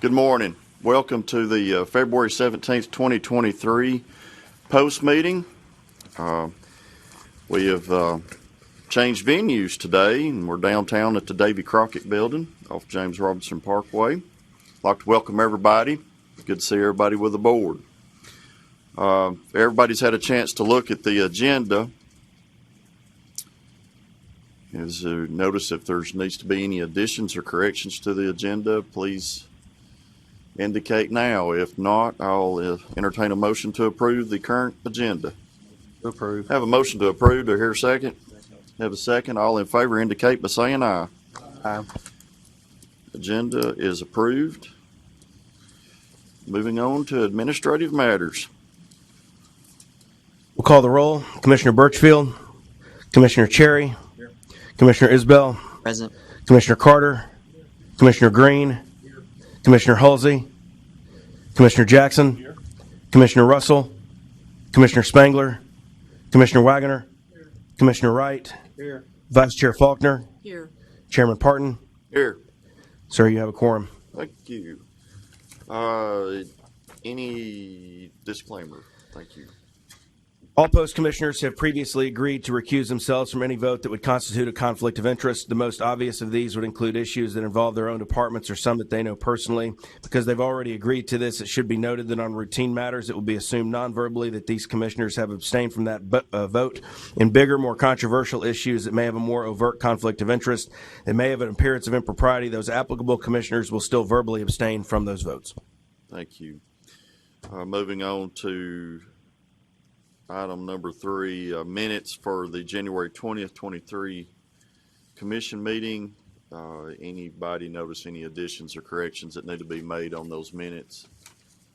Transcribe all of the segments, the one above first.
Good morning. Welcome to the February 17th, 2023 post meeting. We have changed venues today, and we're downtown at the Davy Crockett Building off James Robinson Parkway. I'd like to welcome everybody. Good to see everybody with the board. Everybody's had a chance to look at the agenda. As notice if there needs to be any additions or corrections to the agenda, please indicate now. If not, I'll entertain a motion to approve the current agenda. Approve. Have a motion to approve. Do I hear a second? Have a second. All in favor indicate by saying aye. Aye. Agenda is approved. Moving on to administrative matters. We'll call the roll. Commissioner Birchfield, Commissioner Cherry, here. Commissioner Isbell, Present. Commissioner Carter, Commissioner Green, here. Commissioner Halsey, Commissioner Jackson, here. Commissioner Russell, Commissioner Spangler, Commissioner Wagoner, here. Commissioner Wright, here. Vice Chair Faulkner, Here. Chairman Parton. Here. Sir, you have a quorum. Thank you. Any disclaimer? Thank you. All post commissioners have previously agreed to recuse themselves from any vote that would constitute a conflict of interest. The most obvious of these would include issues that involve their own departments or some that they know personally. Because they've already agreed to this, it should be noted that on routine matters, it will be assumed non-verbally that these commissioners have abstained from that vote. In bigger, more controversial issues that may have a more overt conflict of interest, that may have an appearance of impropriety, those applicable commissioners will still verbally abstain from those votes. Thank you. Moving on to item number 3, minutes for the January 20th, 23 commission meeting. Anybody notice any additions or corrections that need to be made on those minutes?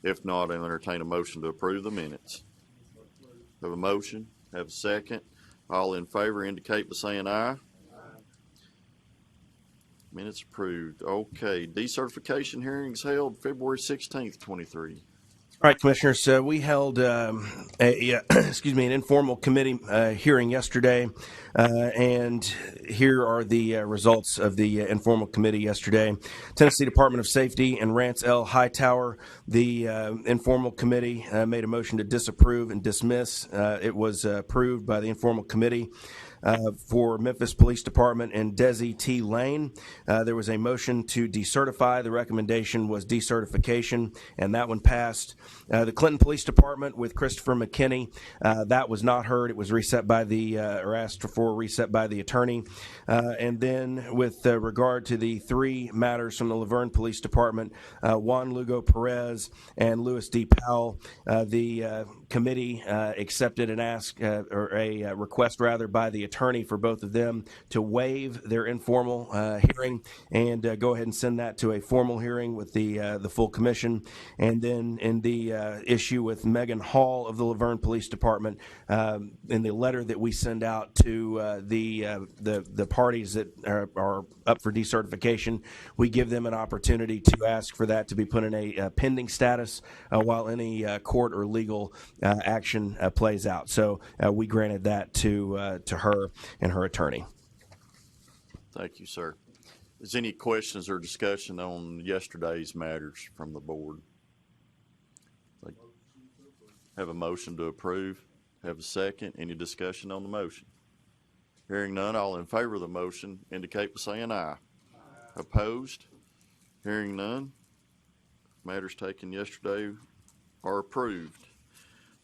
If not, I'll entertain a motion to approve the minutes. Have a motion? Have a second? All in favor indicate by saying aye. Minutes approved. Okay, decertification hearings held February 16th, 23. All right, Commissioners, we held an informal committee hearing yesterday, and here are the results of the informal committee yesterday. Tennessee Department of Safety and Rance L. Hightower, the informal committee made a motion to disapprove and dismiss. It was approved by the informal committee. For Memphis Police Department and Desi T. Lane, there was a motion to decertify. The recommendation was decertification, and that one passed. The Clinton Police Department with Christopher McKinney, that was not heard. It was reset by or asked for reset by the attorney. And then with regard to the 3 matters from the Laverne Police Department, Juan Lugo Perez and Louis D. Powell, the committee accepted an a request by the attorney for both of them to waive their informal hearing and go ahead and send that to a formal hearing with the full commission. And then in the issue with Megan Hall of the Laverne Police Department, in the letter that we send out to the parties that are up for decertification, we give them an opportunity to ask for that to be put in a pending status while any court or legal action plays out. So we granted that to her and her attorney. Thank you, sir. Is any questions or discussion on yesterday's matters from the board? Have a motion to approve. Have a second. Any discussion on the motion? Hearing none, all in favor of the motion indicate by saying aye. Opposed? Hearing none. Matters taken yesterday are approved.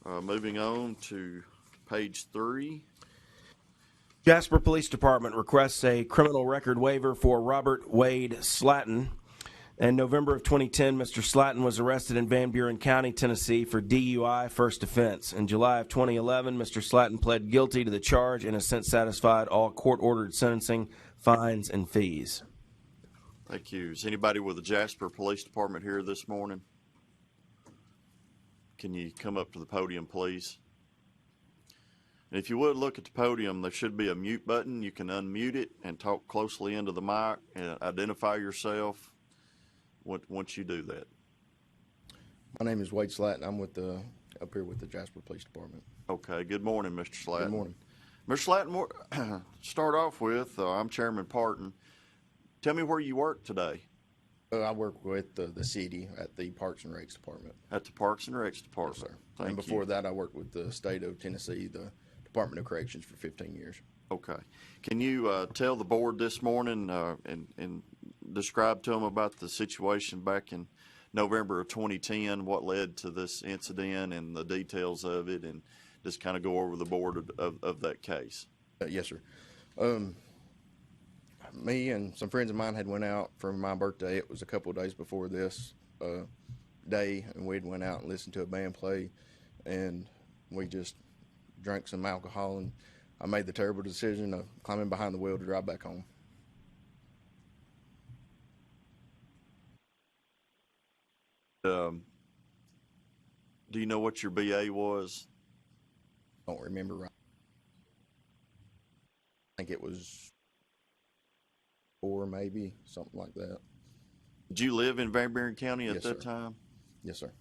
Moving on to page 3. Jasper Police Department requests a criminal record waiver for Robert Wade Slatton. In November of 2010, Mr. Slatton was arrested in Van Buren County, Tennessee for DUI first offense. In July of 2011, Mr. Slatton pled guilty to the charge and has since satisfied all court-ordered sentencing, fines, and fees. Thank you. Is anybody with the Jasper Police Department here this morning? Can you come up to the podium, please? And if you would look at the podium, there should be a mute button. You can unmute it and talk closely into the mic and identify yourself once you do that. My name is Wade Slatton. I'm up here with the Jasper Police Department. Okay. Good morning, Mr. Slatton. Good morning. Mr. Slatton, start off with, I'm Chairman Parton. Tell me where you work today. I work with the city at the Parks and Recs Department. At the Parks and Recs Yes, Department? sir. Thank And before you. that, I worked with the state of Tennessee, the Department of Corrections for 15 years. Okay. Can you tell the board this morning and describe to them about the situation back in November of 2010, what led to this incident and the details of it, and just kind of go over the board of that case? Yes, sir. Me and some friends of mine had went out for my birthday. It was a couple of days before this day, and we'd went out and listened to a band play, and we just drank some alcohol, and I made the terrible decision of climbing behind the wheel to drive back home. Do you know what your BA was? Don't remember right. I think it was 4, maybe something like that. Did you live in Van Buren County at Yes, that sir. time? Yes, sir.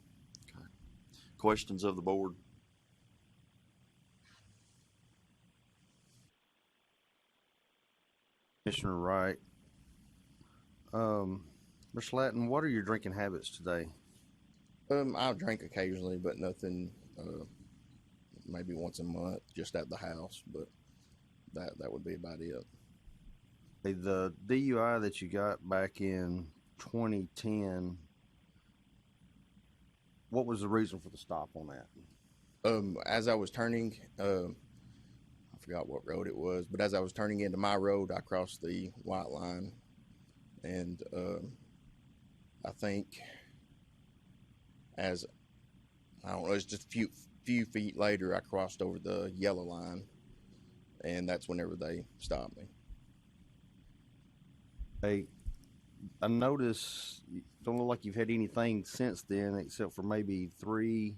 Questions of the board? Commissioner Wright. Mr. Slatton, what are your drinking habits today? I'll drink occasionally, but nothing. Maybe once a month, just at the house. But that would be about it. Hey, the DUI that you got back in 2010, what was the reason for the stop on that? As I was turning, I forgot what road it was, but as I was turning into my road, I crossed the white line, and I think as I don't know, it's just a few feet later, I crossed over the yellow line, and that's whenever they stopped me. Hey, I notice you don't look like you've had anything since then except for maybe 3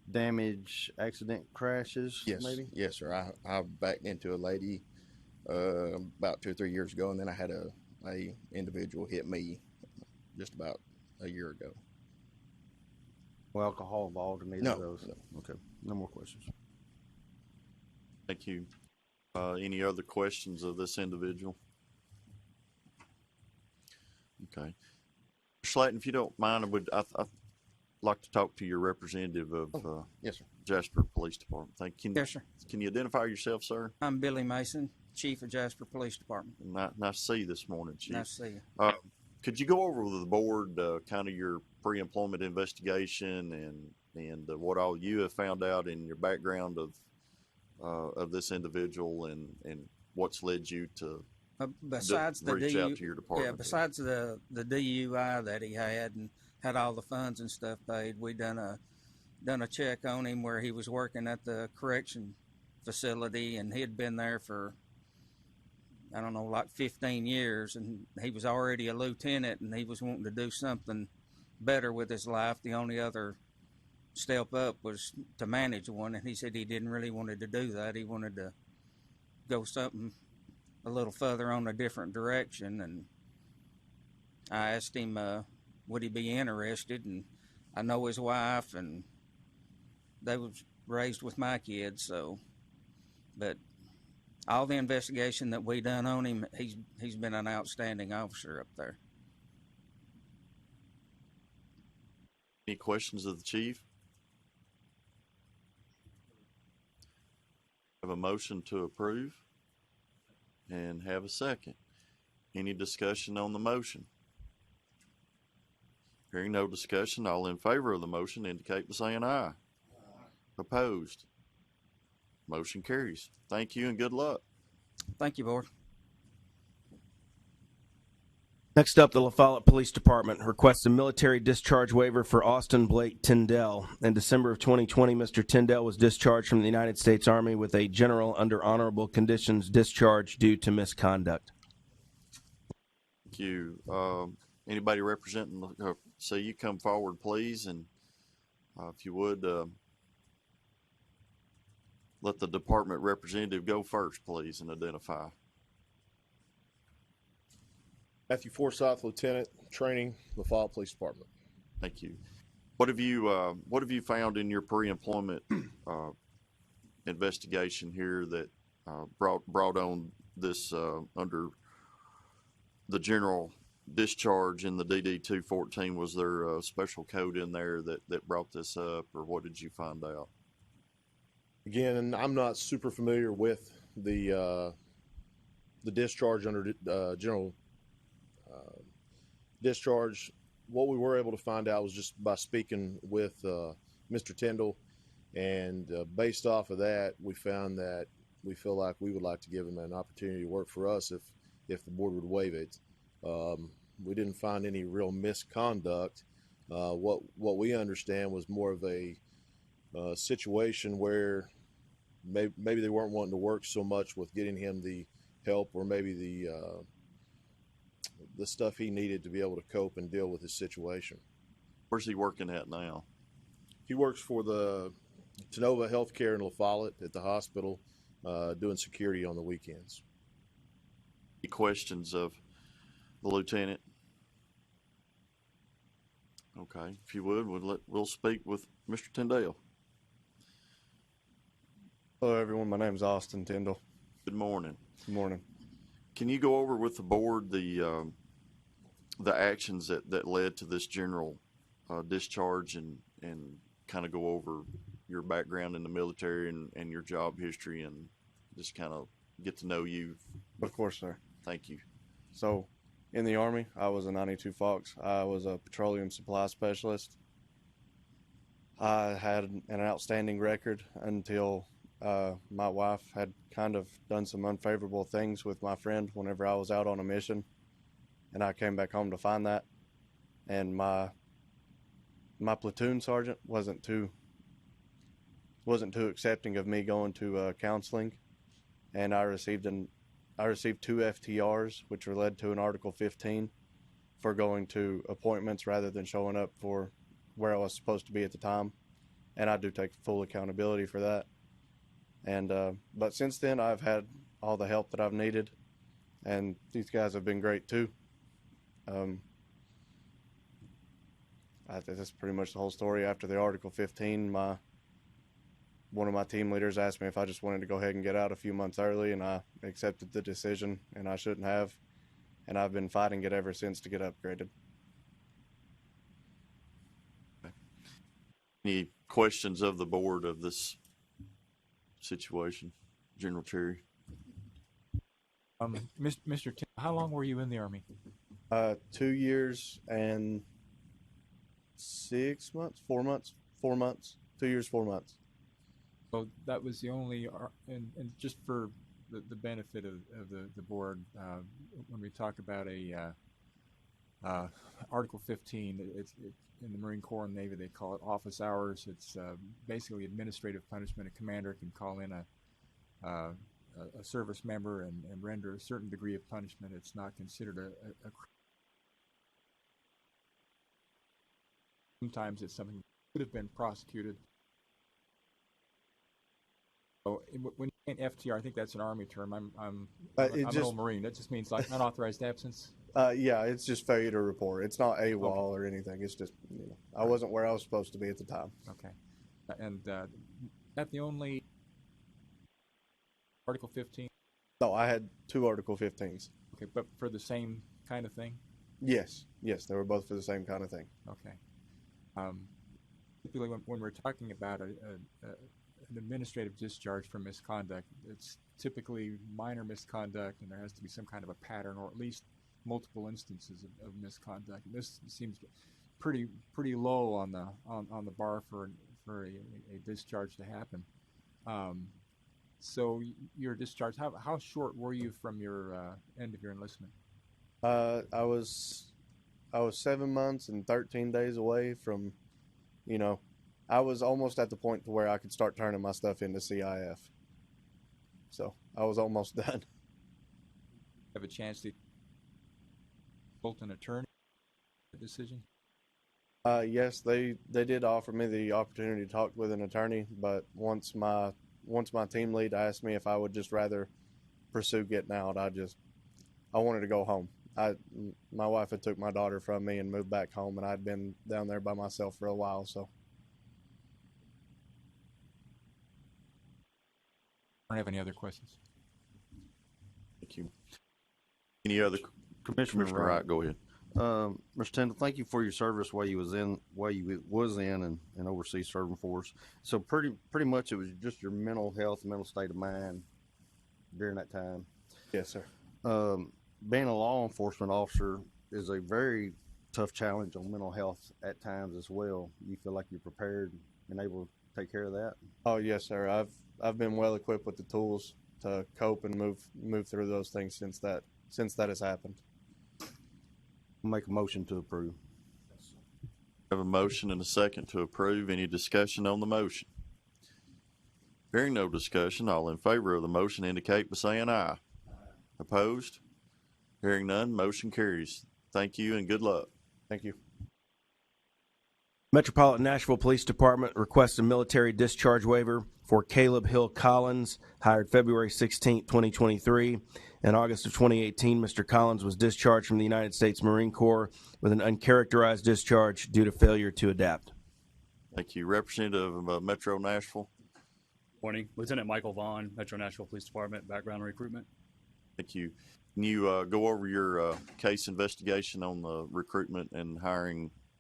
damage accident crashes, Yes, maybe? yes, sir. I backed into a lady about 2 or 3 years ago, and then I had a individual hit me just about a year ago. Well, alcohol involved in either No, of those? no. Okay, no more questions. Thank you. Any other questions of this individual? Okay. Slatton, if you don't mind, I'd like to talk to your representative of Yes, sir. Jasper Police Department. Thank you. Yes, sir. Can you identify yourself, sir? I'm Billy Mason, Chief of Jasper Police Department. Nice to see you this morning, Chief. Nice to see you. Could you go over with the board kind of your pre-employment investigation and what all you have found out in your background of this individual and what's led you to Besides the reach out to your department? yeah, besides the DUI that he had and had all the funds and stuff paid, we done a check on him where he was working at the correction facility, and he had been there for, I don't know, like 15 years, and he was already a lieutenant, and he was wanting to do something better with his life. The only other step up was to manage one, and he said he didn't really wanted to do that. He wanted to go something a little further on a different direction, and I asked him would he be interested, and I know his wife, and they was raised with my kids, so, but all the investigation that we done on him, he's been an outstanding officer up there. Any questions of the chief? Have a motion to approve and have a second. Any discussion on the motion? Hearing no discussion, all in favor of the motion indicate by saying aye. Opposed? Motion carries. Thank you and good luck. Thank you, board. Next up, the La Follette Police Department requests a military discharge waiver for Austin Blake Tyndall. In December of 2020, Mr. Tyndall was discharged from the United States Army with a general under honorable conditions discharge due to misconduct. Thank you. Anybody representing, so you come forward, please, and if you would, let the department representative go first, please, and identify. Matthew Forsyth, Lieutenant, Training, La Follette Police Department. Thank you. What have you found in your pre-employment investigation here that brought on this under the general discharge in the DD 214, was there a special code in there that brought this up, or what did you find out? Again, I'm not super familiar with the discharge under general discharge. What we were able to find out was just by speaking with Mr. Tyndall, and based off of that, we found that we feel like we would like to give him an opportunity to work for us if the board would waive it. We didn't find any real misconduct. What we understand was more of a situation where maybe they weren't wanting to work so much with getting him the help, or maybe the stuff he needed to be able to cope and deal with his situation. Where's he working at now? He works for the Tenova Healthcare in La Follette at the hospital, doing security on the weekends. Any questions of the lieutenant? Okay, if you would, we'll speak with Mr. Tyndale. Hello, everyone. My name is Austin Tyndall. Good morning. Good morning. Can you go over with the board the actions that led to this general discharge, and kind of go over your background in the military and your job history, and just kind of get to know you? Of course, sir. Thank you. So, in the Army, I was a 92 Fox. I was a petroleum supply specialist. I had an outstanding record until my wife had kind of done some unfavorable things with my friend whenever I was out on a mission, and I came back home to find that. And my platoon sergeant wasn't too accepting of me going to counseling, and I received 2 FTRs, which were led to an Article 15 for going to appointments rather than showing up for where I was supposed to be at the time, and I do take full accountability for that. And but since then, I've had all the help that I've needed, and these guys have been great too. That's pretty much the whole story. After the Article 15, one of my team leaders asked me if I just wanted to go ahead and get out a few months early, and I accepted the decision, and I shouldn't have. And I've been fighting it ever since to get upgraded. Any questions of the board of this situation? General Cherry. Mr. Tim, how long were you in the Army? 2 years and 6 months, 4 months, 4 months, 2 years, 4 months. So that was the only, and just for the benefit of the board, when we talk about Article 15, it's in the Marine Corps and Navy, they call it office hours. It's basically administrative punishment. A commander can call in a service member and render a certain degree of punishment. It's not considered a sometimes it's something that could have been prosecuted. So when you say FTR, I think that's an Army term. I'm an old Marine. That just means like unauthorized absence. Yeah, it's just failure to report. It's not AWOL or anything. It's just, I wasn't where I was supposed to be at the time. Okay. And that the only Article 15? No, I had 2 Article 15s. Okay, but for the same kind of thing? Yes, they were both for the same kind of thing. Okay. Typically, when we're talking about an administrative discharge for misconduct, it's typically minor misconduct, and there has to be some kind of a pattern, or at least multiple instances of misconduct. And this seems pretty low on the bar for a discharge to happen. So your discharge, how short were you from your end of your enlistment? I was 7 months and 13 days away from, I was almost at the point to where I could start turning my stuff into CIF. So I was almost done. Have a chance to consult an attorney decision? Yes, they did offer me the opportunity to talk with an attorney, but once my team lead asked me if I would just rather pursue getting out, I wanted to go home. My wife had took my daughter from me and moved back home, and I'd been down there by myself for a while, so. I don't have any other questions. Thank you. Any other? Commissioner Wright, go ahead. Mr. Tindall, thank you for your service while you was in and overseas serving for us. So pretty much it was just your mental health, mental state of mind during that time. Yes, sir. Being a law enforcement officer is a very tough challenge on mental health at times as well. You feel like you're prepared and able to take care of that? Oh, yes, sir. I've been well equipped with the tools to cope and move through those things since that has happened. Make a motion to approve. Have a motion and a second to approve. Any discussion on the motion? Hearing no discussion, all in favor of the motion indicate by saying aye. Opposed? Hearing none, motion carries. Thank you and good luck. Thank you. Metropolitan Nashville Police Department requests a military discharge waiver for Caleb Hill Collins, hired February 16, 2023. In August of 2018, Mr. Collins was discharged from the United States Marine Corps with an uncharacterized discharge due to failure to adapt. Thank you. Representative of Metro Nashville. Morning. Lieutenant Michael Vaughn, Metro Nashville Police Department, background recruitment. Thank you. Can you go over your case investigation on the recruitment and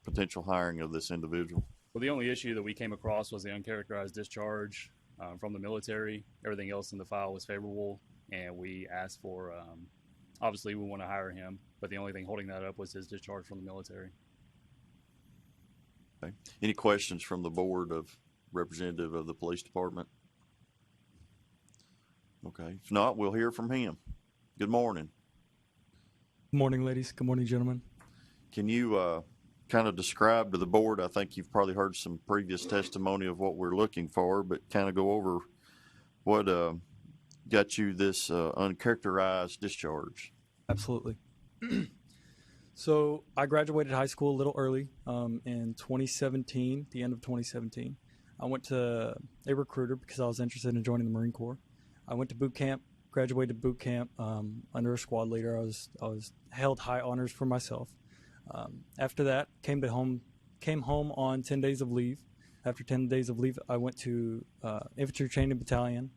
potential hiring of this individual? Well, the only issue that we came across was the uncharacterized discharge from the military. Everything else in the file was favorable, and we asked for, obviously we want to hire him, but the only thing holding that up was his discharge from the military. Okay. Any questions from the board of representative of the police department? Okay. If not, we'll hear from him. Good morning. Good morning, ladies. Good morning, gentlemen. Can you kind of describe to the board, I think you've probably heard some previous testimony of what we're looking for, but kind of go over what got you this uncharacterized discharge? Absolutely. So I graduated high school a little early in 2017, the end of 2017. I went to a recruiter because I was interested in joining the Marine Corps. I went to boot camp, graduated boot camp under a squad leader. I was held high honors for myself. After that, came home on 10 days of leave. After 10 days of leave, I went to Infantry Training Battalion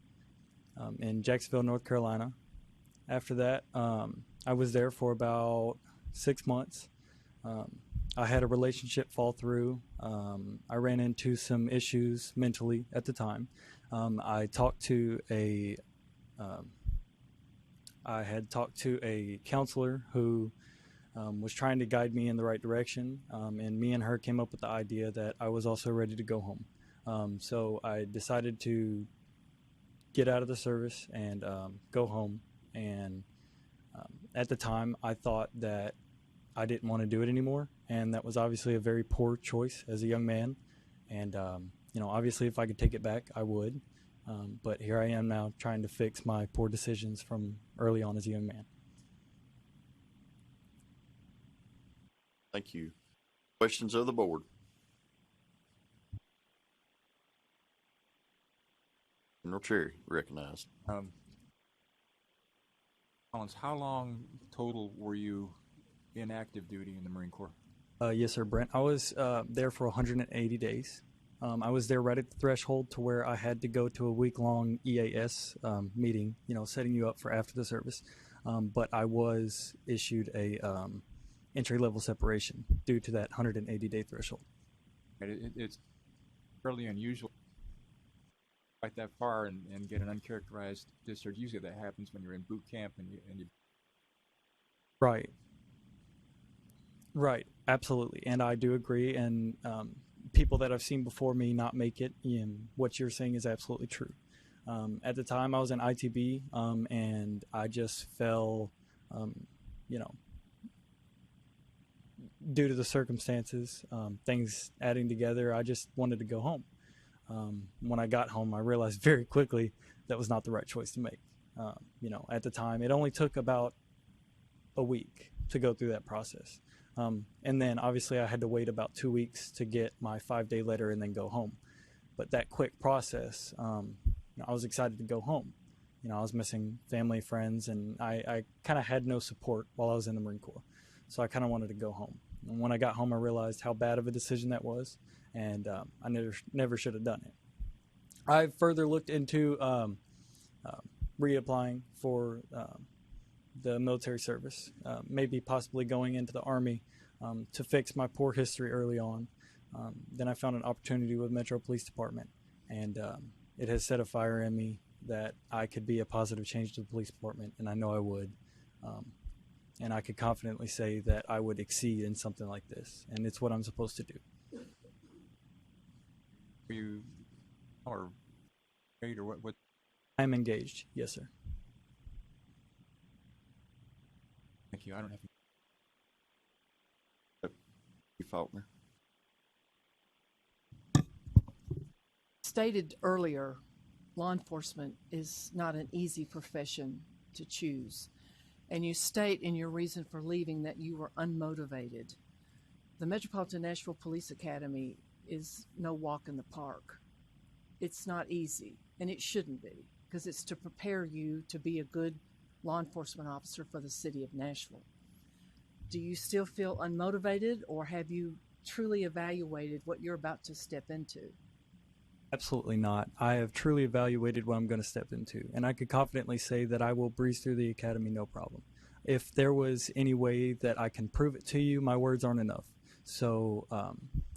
in Jacksonville, North Carolina. After that, I was there for about 6 months. I had a relationship fall through. I ran into some issues mentally at the time. I had talked to a counselor who was trying to guide me in the right direction, and me and her came up with the idea that I was also ready to go home. So I decided to get out of the service and go home. And at the time, I thought that I didn't want to do it anymore, and that was obviously a very poor choice as a young man. And obviously, if I could take it back, I would. But here I am now trying to fix my poor decisions from early on as a young man. Thank you. Questions of the board? General Cherry, recognized. Collins, how long total were you in active duty in the Marine Corps? Yes, sir, Brent. I was there for 180 days. I was there right at the threshold to where I had to go to a week-long EAS meeting, setting you up for after the service. But I was issued a entry-level separation due to that 180-day threshold. It's fairly unusual right that far and get an uncharacterized discharge. Usually that happens when you're in boot camp and you. Right, absolutely, and I do agree. And people that I've seen before me not make it, what you're saying is absolutely true. At the time, I was in ITB, and I just fell, due to the circumstances, things adding together, I just wanted to go home. When I got home, I realized very quickly that was not the right choice to make. At the time, it only took about a week to go through that process. And then obviously I had to wait about 2 weeks to get my 5-day letter and then go home. But that quick process, I was excited to go home. I was missing family, friends, and I kind of had no support while I was in the Marine Corps. So I kind of wanted to go home. And when I got home, I realized how bad of a decision that was, and I never should have done it. I further looked into reapplying for the military service, maybe possibly going into the Army to fix my poor history early on. Then I found an opportunity with Metro Police Department, and it has set a fire in me that I could be a positive change to the police department, and I know I would. And I could confidently say that I would exceed in something like this, and it's what I'm supposed to do. Are you or married or what? I'm engaged, yes, sir. Thank you. I don't have. Faulkner. Stated earlier, law enforcement is not an easy profession to choose. And you state in your reason for leaving that you were unmotivated. The Metropolitan Nashville Police Academy is no walk in the park. It's not easy, and it shouldn't be, because it's to prepare you to be a good law enforcement officer for the city of Nashville. Do you still feel unmotivated, or have you truly evaluated what you're about to step into? Absolutely not. I have truly evaluated what I'm going to step into, and I could confidently say that I will breeze through the academy no problem. If there was any way that I can prove it to you, my words aren't enough. So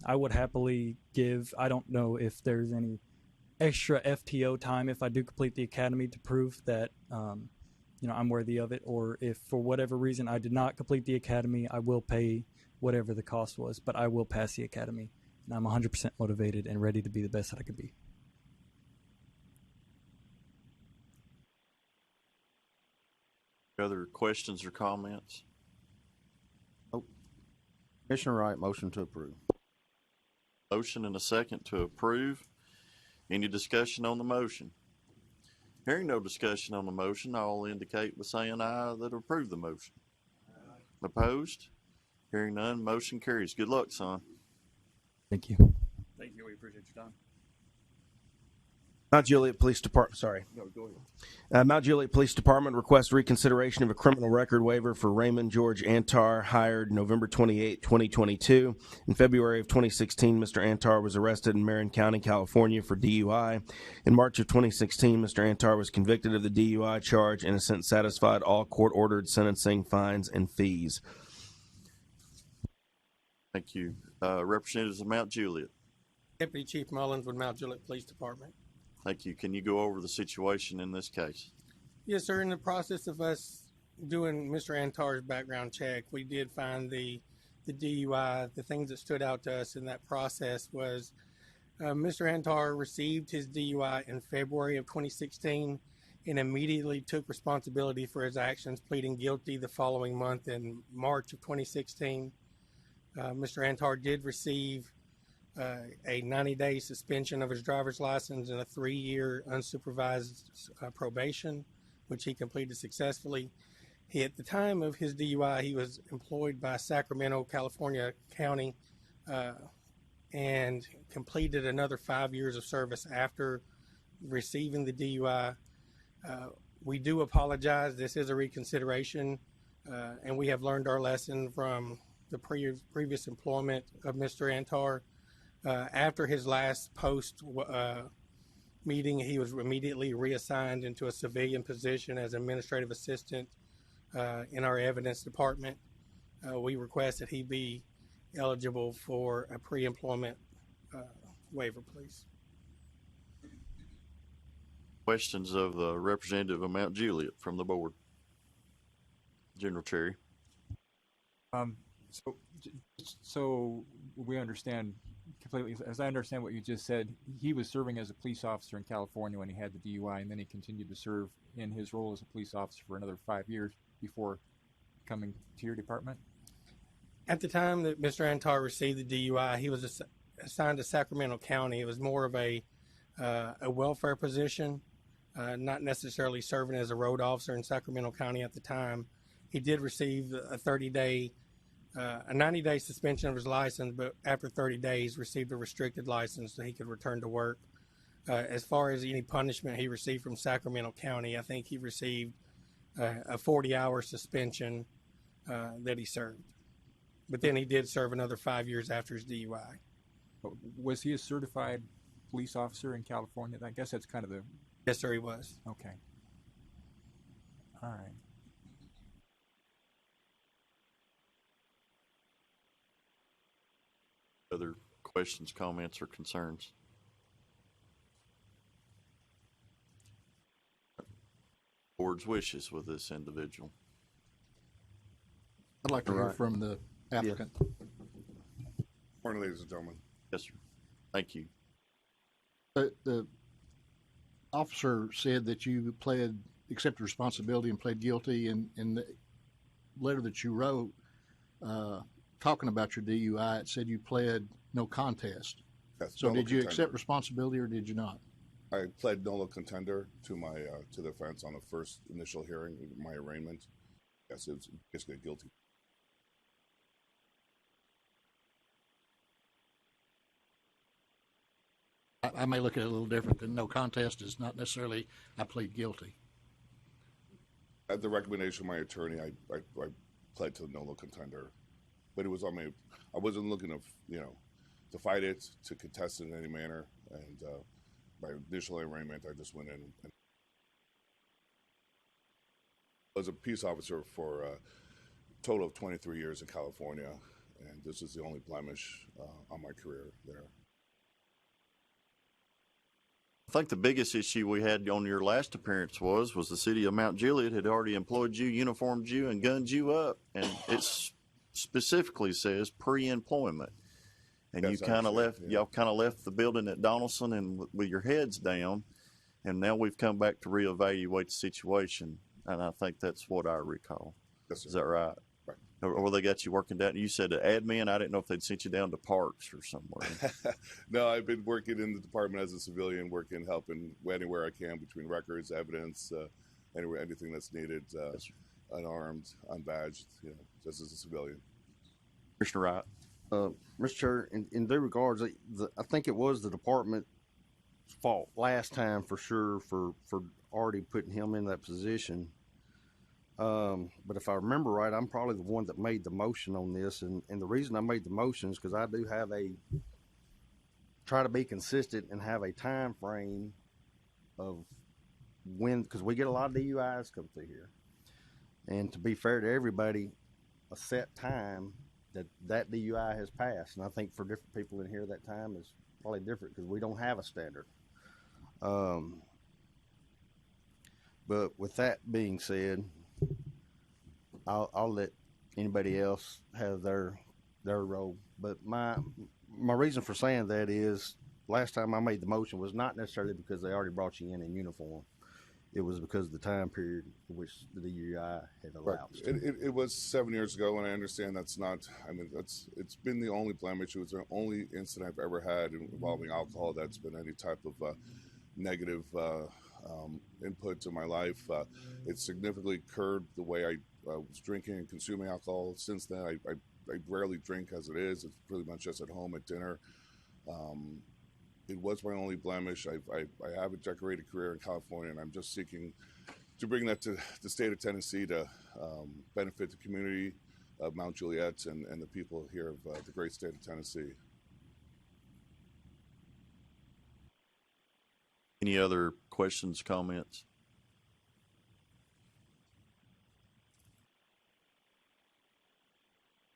I would happily give, I don't know if there's any extra FTO time if I do complete the academy to prove that I'm worthy of it, or if for whatever reason I did not complete the academy, I will pay whatever the cost was, but I will pass the academy. And I'm 100% motivated and ready to be the best that I could be. Other questions or comments? Commissioner Wright, motion to approve. Motion and a second to approve. Any discussion on the motion? Hearing no discussion on the motion, I'll indicate by saying aye that approve the motion. Opposed? Hearing none, motion carries. Good luck, son. Thank you. Thank you. We appreciate your time. Mount Juliet Police Department, Mount Juliet Police Department requests reconsideration of a criminal record waiver for Raymond George Antar, hired November 28, 2022. In February of 2016, Mr. Antar was arrested in Marin County, California for DUI. In March of 2016, Mr. Antar was convicted of the DUI charge and has since satisfied all court-ordered sentencing, fines, and fees. Thank you. Representatives of Mount Juliet. Deputy Chief Mullins with Mount Juliet Police Department. Thank you. Can you go over the situation in this case? Yes, sir. In the process of us doing Mr. Antar's background check, we did find the DUI. The things that stood out to us in that process was Mr. Antar received his DUI in February of 2016 and immediately took responsibility for his actions, pleading guilty the following month in March of 2016. Mr. Antar did receive a 90-day suspension of his driver's license and a 3-year unsupervised probation, which he completed successfully. At the time of his DUI, he was employed by Sacramento, California County, and completed another 5 years of service after receiving the DUI. We do apologize. This is a reconsideration, and we have learned our lesson from the previous employment of Mr. Antar. After his last post meeting, he was immediately reassigned into a civilian position as administrative assistant in our evidence department. We request that he be eligible for a pre-employment waiver, please. Questions of the representative of Mount Juliet from the board? General Cherry. So we understand completely. As I understand what you just said, he was serving as a police officer in California when he had the DUI, and then he continued to serve in his role as a police officer for another 5 years before coming to your department? At the time that Mr. Antar received the DUI, he was assigned to Sacramento County. It was more of a welfare position, not necessarily serving as a road officer in Sacramento County at the time. He did receive a 90-day suspension of his license, but after 30 days received a restricted license so he could return to work. As far as any punishment he received from Sacramento County, I think he received a 40-hour suspension that he served. But then he did serve another 5 years after his DUI. Was he a certified police officer in California? I guess that's kind of the... Yes, sir, he was. Okay. All right. Other questions, comments, or concerns? Board's wishes with this individual. I'd like to hear from the applicant. Morning, ladies and gentlemen. Yes, sir. Thank you. The officer said that you accepted responsibility and pled guilty, and in the letter that you wrote, talking about your DUI, it said you pled no contest. Yes, So nolo did you contender. accept responsibility or did you not? I pled nolo contender to my to the offense on the first initial hearing, my arraignment. Yes, it was basically guilty. I may look at it a little different than no contest is not necessarily I plead guilty. At the recommendation of my attorney, I pled to nolo contender, but it was on me. I wasn't looking to fight it, to contest it in any manner, and my initial arraignment, I just went in and was a peace officer for a total of 23 years in California, and this is the only blemish on my career there. I think the biggest issue we had on your last appearance was the city of Mount Juliet had already employed you, uniformed you, and gunned you up. And it specifically says pre-employment. And Yes, you kind of left, yeah. y'all kind of left the building at Donaldson and with your heads down. And now we've come back to reevaluate the situation. And I think that's what I recall. Yes, sir. Is that right? Right. Or they got you working down. You said the admin. I didn't know if they'd sent you down to parks or somewhere. No, I've been working in the department as a civilian, helping anywhere I can between records, evidence, anywhere, anything that's needed, unarmed, unbadged, just as a civilian. Commissioner Wright. Mr. Chair, in due regards, I think it was the department's fault last time for sure for already putting him in that position. But if I remember right, I'm probably the one that made the motion on this, and the reason I made the motion is because I do have try to be consistent and have a time frame of when, because we get a lot of DUIs come through here, and to be fair to everybody, a set time that DUI has passed, and I think for different people in here that time is probably different because we don't have a standard. But with that being said, I'll let anybody else have their role. But my reason for saying that is last time I made the motion was not necessarily because they already brought you in uniform. It was because of the time period in which the DUI had elapsed. It was 7 years ago, and I understand that's not. I mean, it's been the only blemish. It was the only incident I've ever had involving alcohol that's been any type of negative input to my life. It significantly curbed the way I was drinking and consuming alcohol. Since then, I rarely drink as it is. It's pretty much just at home at dinner. It was my only blemish. I have a decorated career in California, and I'm just seeking to bring that to the state of Tennessee to benefit the community of Mount Juliet and the people here of the great state of Tennessee. Any other questions, comments?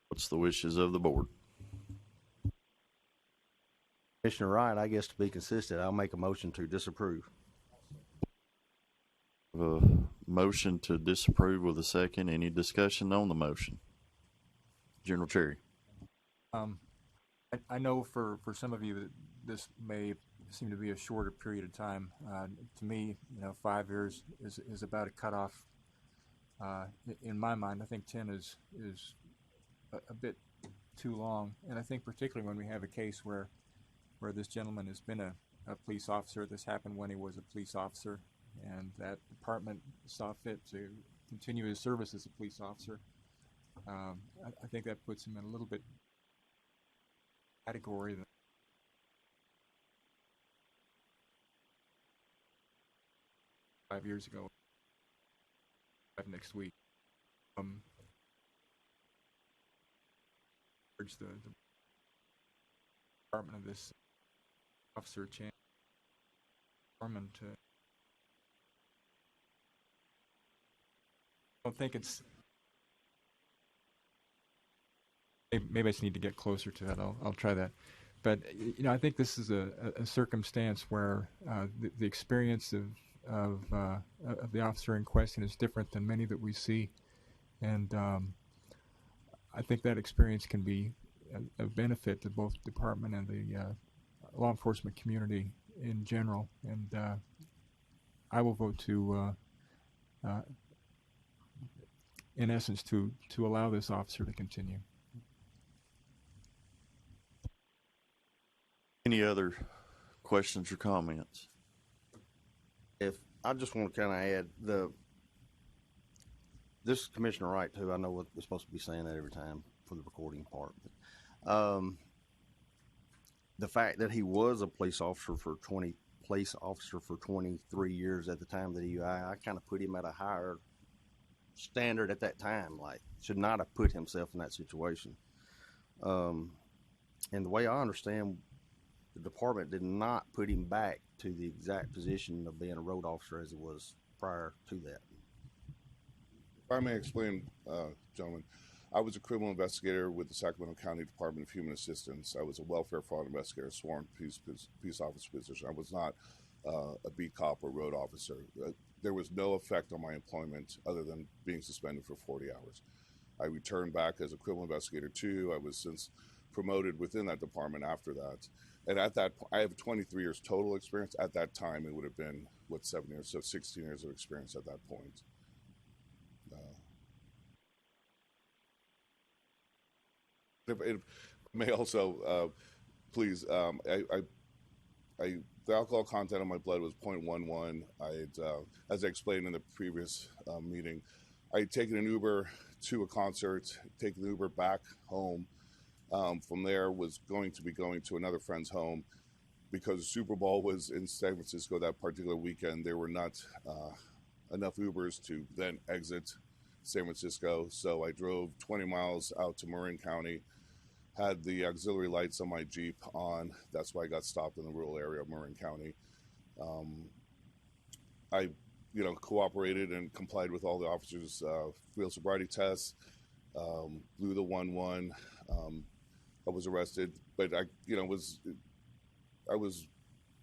What's the wishes of the board? Commissioner Wright, I guess to be consistent, I'll make a motion to disapprove. A motion to disapprove with a second. Any discussion on the motion? General Cherry. I know for some of you that this may seem to be a shorter period of time. To me, 5 years is about a cutoff. In my mind, I think 10 is a bit too long, and I think particularly when we have a case where this gentleman has been a police officer. This happened when he was a police officer, and that department saw fit to continue his service as a police officer. I think that puts him in a little bit category than 5 years ago. Next week, urge the department of this officer Chan to. I don't think it's maybe I just need to get closer to that. I'll try that. But I think this is a circumstance where the experience of the officer in question is different than many that we see, and I think that experience can be a benefit to both the department and the law enforcement community in general. And I will vote to, in essence, to allow this officer to continue. Any other questions or comments? If I just want to kind of add this is Commissioner Wright too. I know we're supposed to be saying that every time for the recording part, but the fact that he was a police officer for 23 years at the time of the DUI, I kind of put him at a higher standard at that time. Like, should not have put himself in that situation. And the way I understand, the department did not put him back to the exact position of being a road officer as it was prior to that. If I may explain, gentlemen, I was a criminal investigator with the Sacramento County Department of Human Assistance. I was a welfare fraud investigator, sworn peace officer position. I was not a beat cop or road officer. There was no effect on my employment other than being suspended for 40 hours. I returned back as a criminal investigator too. I was since promoted within that department after that. And at that point, I have 23 years total experience. At that time, it would have been, 7 years? So 16 years of experience at that point. It may also, please, the alcohol content of my blood was 0.11. As I explained in the previous meeting, I had taken an Uber to a concert, taken the Uber back home. From there, was going to another friend's home because the Super Bowl was in San Francisco that particular weekend. There were not enough Ubers to then exit San Francisco, so I drove 20 miles out to Marin County, had the auxiliary lights on my Jeep on. That's why I got stopped in the rural area of Marin County. I cooperated and complied with all the officers' field sobriety tests, blew the 1-1. I was arrested, but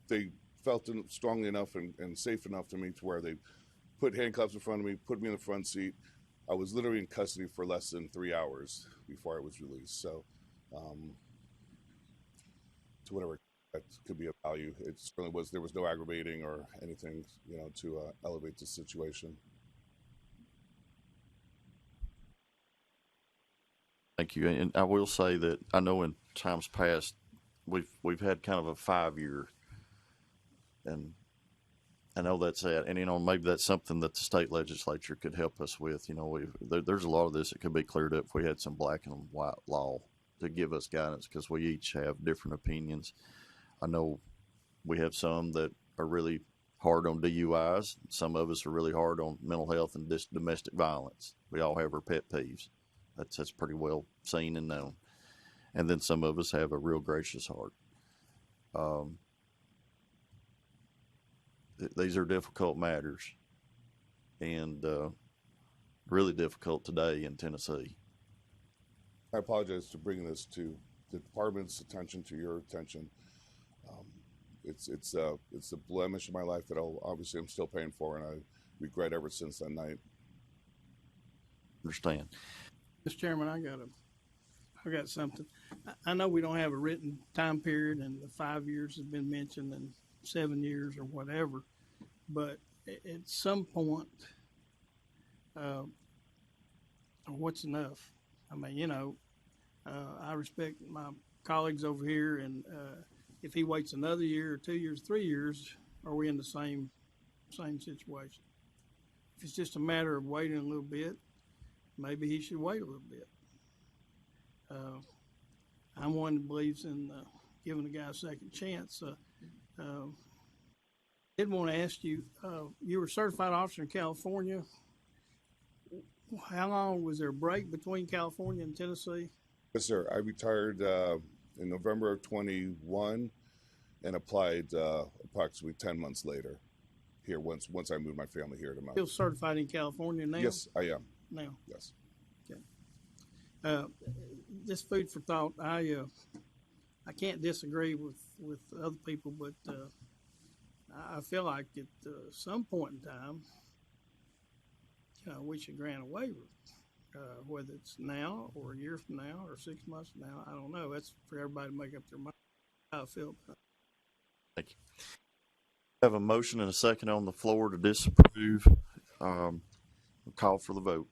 they felt strongly enough and safe enough to me to where they put handcuffs in front of me, put me in the front seat. I was literally in custody for less than 3 hours before I was released. So, to whatever that could be of value, it certainly was. There was no aggravating or anything, to elevate the situation. Thank you. And I will say that I know in times past we've had kind of a 5-year, and I know that's it. And maybe that's something that the state legislature could help us with. There's a lot of this that could be cleared up if we had some black and white law to give us guidance, because we each have different opinions. I know we have some that are really hard on DUIs. Some of us are really hard on mental health and domestic violence. We all have our pet peeves. That's pretty well seen and known. And then some of us have a real gracious heart. These are difficult matters, and really difficult today in Tennessee. I apologize for bringing this to the department's attention, to your attention. It's a blemish in my life that I'm still paying for, and I regret ever since that night. Understand. Mr. Chairman, I got something. I know we don't have a written time period, and the 5 years has been mentioned, and 7 years or whatever, but at some point, what's enough? I mean, I respect my colleagues over here, and if he waits another year or 2 years, 3 years, are we in the same situation? If it's just a matter of waiting a little bit, maybe he should wait a little bit. I'm one that believes in giving a guy a second chance. I did want to ask you, you were a certified officer in California. How long was there a break between California and Tennessee? Yes, sir. I retired in November of 21 and applied approximately 10 months later here once I moved my family here to Mountain. Still certified in California now? Yes, I am. Now? Yes. Okay. just food for thought. I can't disagree with other people, but I feel like at some point in time, we should grant a waiver, whether it's now or a year from now or 6 months from now. I don't know. That's for everybody to make up their mind. How I feel about it. Thank you. Have a motion and a second on the floor to disapprove. Call for the vote.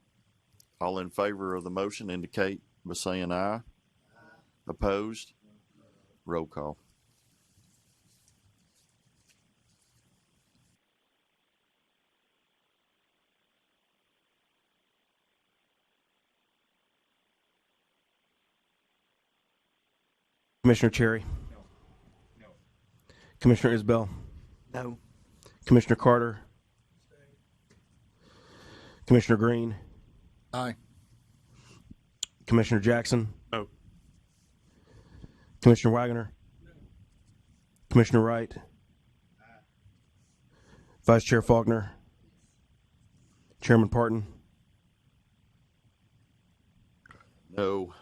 All in favor of the motion indicate by saying aye. Opposed? Roll call. Commissioner Cherry? No. Commissioner Isbell? No. Commissioner Carter? Commissioner Green? Aye. Commissioner Jackson? No. Commissioner Wagner? No. Commissioner Wright? Aye. Vice Chair Faulkner? Chairman Parton? No.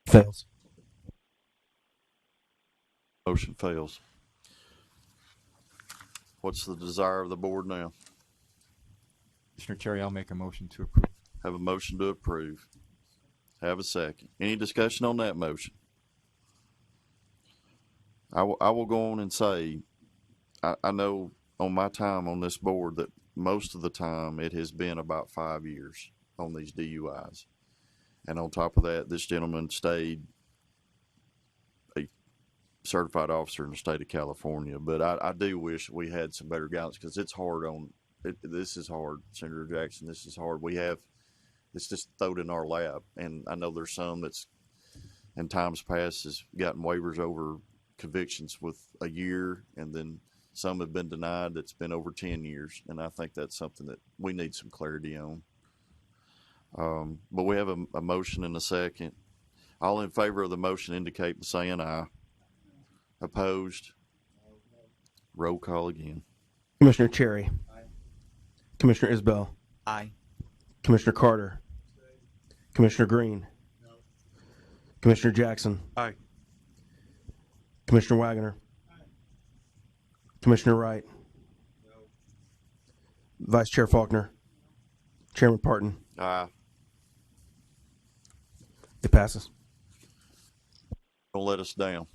Fails. Motion fails. What's the desire of the board now? Commissioner Cherry, I'll make a motion to approve. Have a motion to approve. Have a second. Any discussion on that motion? I will go on and say, I know on my time on this board that most of the time it has been about 5 years on these DUIs. And on top of that, this gentleman stayed a certified officer in the state of California. But I do wish we had some better guidance, because it's hard on it. This is hard, Senator Jackson. This is hard. It's just thrown in our lap. And I know there's some that's in times past has gotten waivers over convictions with a year, and then some have been denied that's been over 10 years. And I think that's something that we need some clarity on. But we have a motion and a second. All in favor of the motion indicate by saying aye. Opposed? Roll call again. Commissioner Cherry? Aye. Commissioner Isbell? Aye. Commissioner Carter? Commissioner Green? No. Commissioner Jackson? Aye. Commissioner Wagner? Aye. Commissioner Wright? No. Vice Chair Faulkner? Chairman Parton? Aye. It passes. Don't let us down.